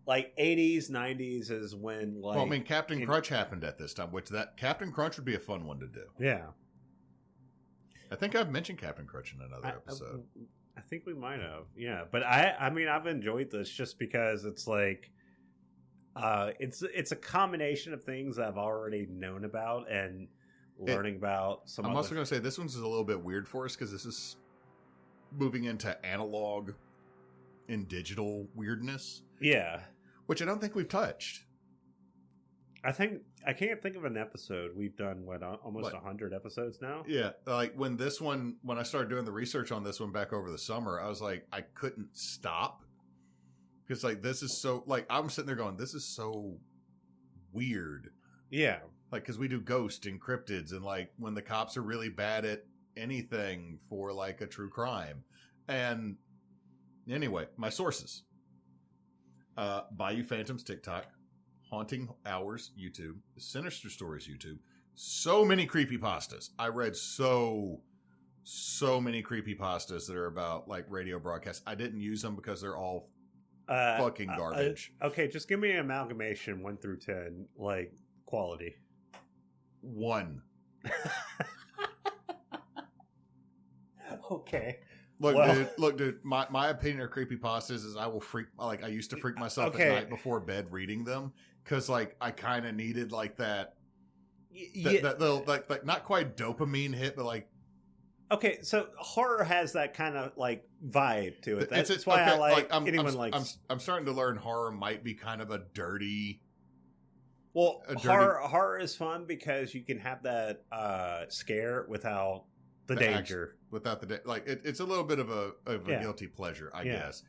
Like 80s, 90s is when like... Well, I mean, Captain Crunch happened at this time, which that Captain Crunch would be a fun one to do. Yeah. I think I've mentioned Captain Crunch in another episode. I think we might have. Yeah. But I mean, I've enjoyed this just because it's like... it's a combination of things I've already known about and learning about some I'm also going to say this one's a little bit weird for us because this is moving into analog and digital weirdness. Yeah. Which I don't think we've touched. I can't think of an episode. We've done, almost 100 episodes now? Yeah. Like when I started doing the research on this one back over the summer, I was like, I couldn't stop. Because like, this is so, like, I'm sitting there going, this is so weird. Yeah. Like, because we do ghosts and cryptids and like when the cops are really bad at anything for like a true crime. And anyway, my sources. Bayou Phantoms TikTok, Haunting Hours YouTube, Sinister Stories YouTube, so many creepypastas. I read so many creepypastas that are about like radio broadcasts. I didn't use them because they're all fucking garbage. Okay, just give me an amalgamation 1 through 10, like quality. 1. Okay. Look, dude. My opinion of creepypastas is I will freak. Like I used to freak myself at night before bed reading them because like I kind of needed like that little like not quite dopamine hit, but like. Okay, so horror has that kind of like vibe to it. That's it's why okay, I like I'm, anyone I'm, likes. I'm starting to learn horror might be kind of a dirty. Well, horror is fun because you can have that scare without the danger. Without the like, it's a little bit of a guilty pleasure, I guess.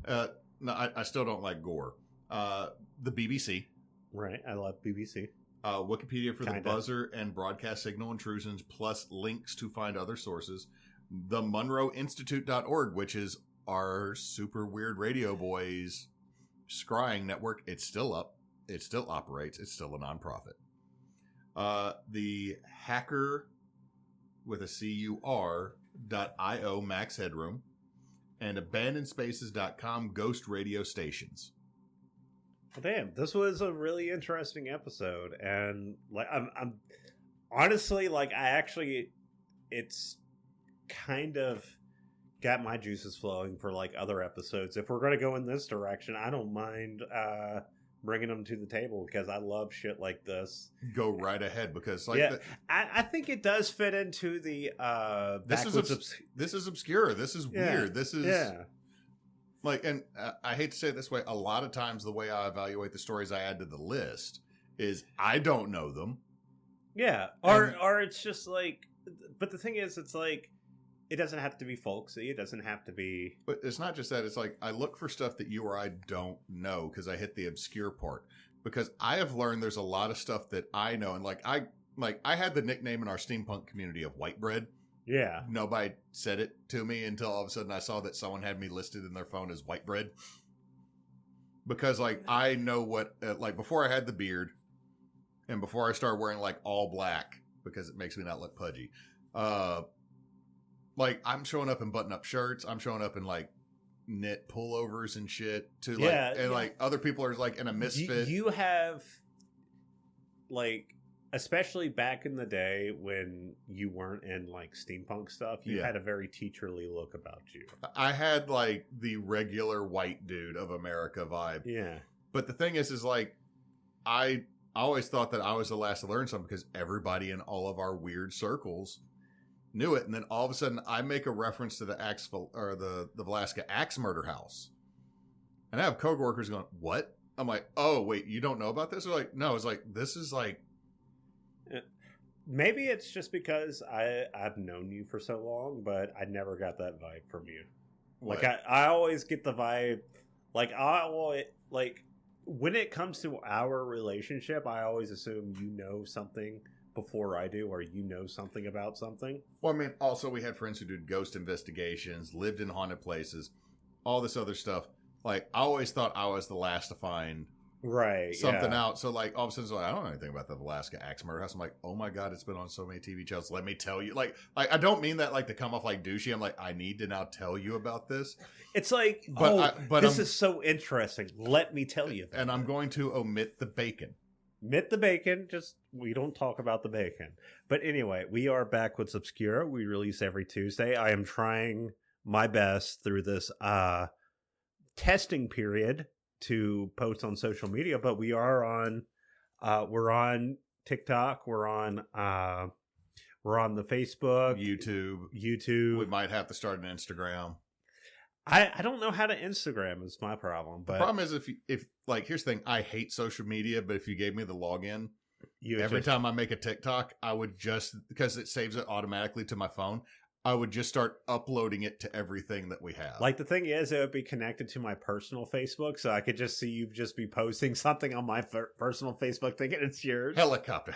No, I still don't like gore. The BBC, right? I love BBC. Wikipedia for the buzzer and broadcast signal intrusions, plus links to find other sources. The MonroeInstitute.org, which is our super weird radio boys scrying network. It's still up. It still operates. It's still a nonprofit. The hacker with a CUR.io Max Headroom, and AbandonedSpaces.com Ghost Radio Stations. Damn, this was a really interesting episode, and like I'm honestly like it's kind of got my juices flowing for like other episodes. If we're gonna go in this direction, I don't mind bringing them to the table because I love shit like this. Go right ahead because like I think it does fit into the this is obscure. This is weird. This is like, and I hate to say it this way, a lot of times the way I evaluate the stories I add to the list is I don't know them. Yeah, or it's just like, but the thing is, it's like it doesn't have to be folksy. It doesn't have to be. But it's not just that. It's like I look for stuff that you or I don't know because I hit the obscure part. Because I have learned there's a lot of stuff that I know, and I had the nickname in our steampunk community of white bread. Yeah. Nobody said it to me until all of a sudden I saw that someone had me listed in their phone as white bread. Because like I know what like before I had the beard, and before I started wearing like all black because it makes me not look pudgy. Like I'm showing up in button-up shirts. I'm showing up in like knit pullovers and shit to like, and like other people are like in a misfit. You have like, especially back in the day when you weren't in like steampunk stuff, you had a very teacherly look about you. I had like the regular white dude of America vibe. Yeah. But the thing is like, I always thought that I was the last to learn something because everybody in all of our weird circles knew it. And then all of a sudden I make a reference to the the Velasca Axe Murder House. And I have coworkers going, what? I'm like, oh, wait, you don't know about this? They're like, no, it's like, this is like. Maybe it's just because I've known you for so long, but I never got that vibe from you. What? Like I always get the vibe, like I always like when it comes to our relationship, I always assume you know something before I do, or you know something about something. Well, I mean, also we had friends who did ghost investigations, lived in haunted places, all this other stuff. Like I always thought I was the last to find. Right, something out. So like all of a sudden, like, I don't know anything about the Velasca Axe Murder House. I'm like, oh my god, it's been on so many TV channels. Let me tell you. Like I don't mean that like to come off like douchey. I'm like, I need to now tell you about this. It's like, this is so interesting. Let me tell you. And I'm going to omit the bacon. Omit the bacon. Just we don't talk about the bacon. But anyway, we are Backwoods Obscura. We release every Tuesday. I am trying my best through this testing period to post on social media, but we are on we're on TikTok, we're on the Facebook, YouTube. We might have to start an Instagram. I don't know how to Instagram is my problem. But the problem is if like here's the thing, I hate social media, but if you gave me the login, every time I make a TikTok, I would just because it saves it automatically to my phone. I would just start uploading it to everything that we have. Like the thing is, it would be connected to my personal Facebook, so I could just see you just be posting something on my personal Facebook thinking it's yours. Helicopter.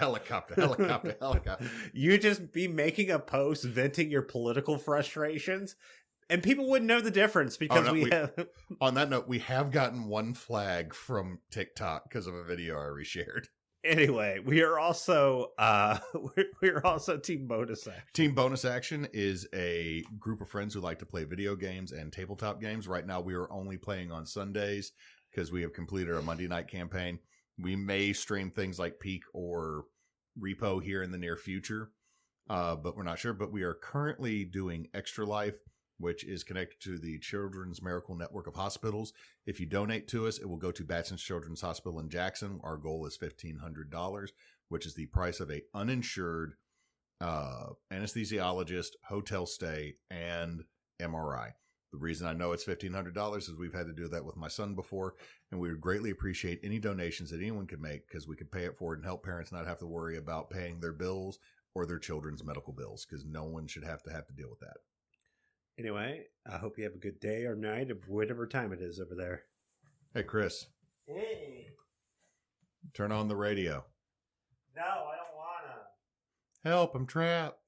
You just be making a post venting your political frustrations, and people wouldn't know the difference because we have... On that note, we have gotten one flag from TikTok because of a video I reshared. Anyway, we are also Team Bonus Action. Team Bonus Action is a group of friends who like to play video games and tabletop games. Right now, we are only playing on Sundays because we have completed our Monday night campaign. We may stream things like Peak or Repo here in the near future, but we're not sure. But we are currently doing Extra Life, which is connected to the Children's Miracle Network of Hospitals. If you donate to us, it will go to Batson's Children's Hospital in Jackson. Our goal is $1,500, which is the price of a uninsured anesthesiologist, hotel stay, and MRI. The reason I know it's $1,500 is we've had to do that with my son before, and we would greatly appreciate any donations that anyone could make because we could pay it forward and help parents not have to worry about paying their bills or their children's medical bills because no one should have to deal with that. Anyway, I hope you have a good day or night or whatever time it is over there. Hey, Chris. Hey. Turn on the radio. No, I don't want to. Help, I'm trapped.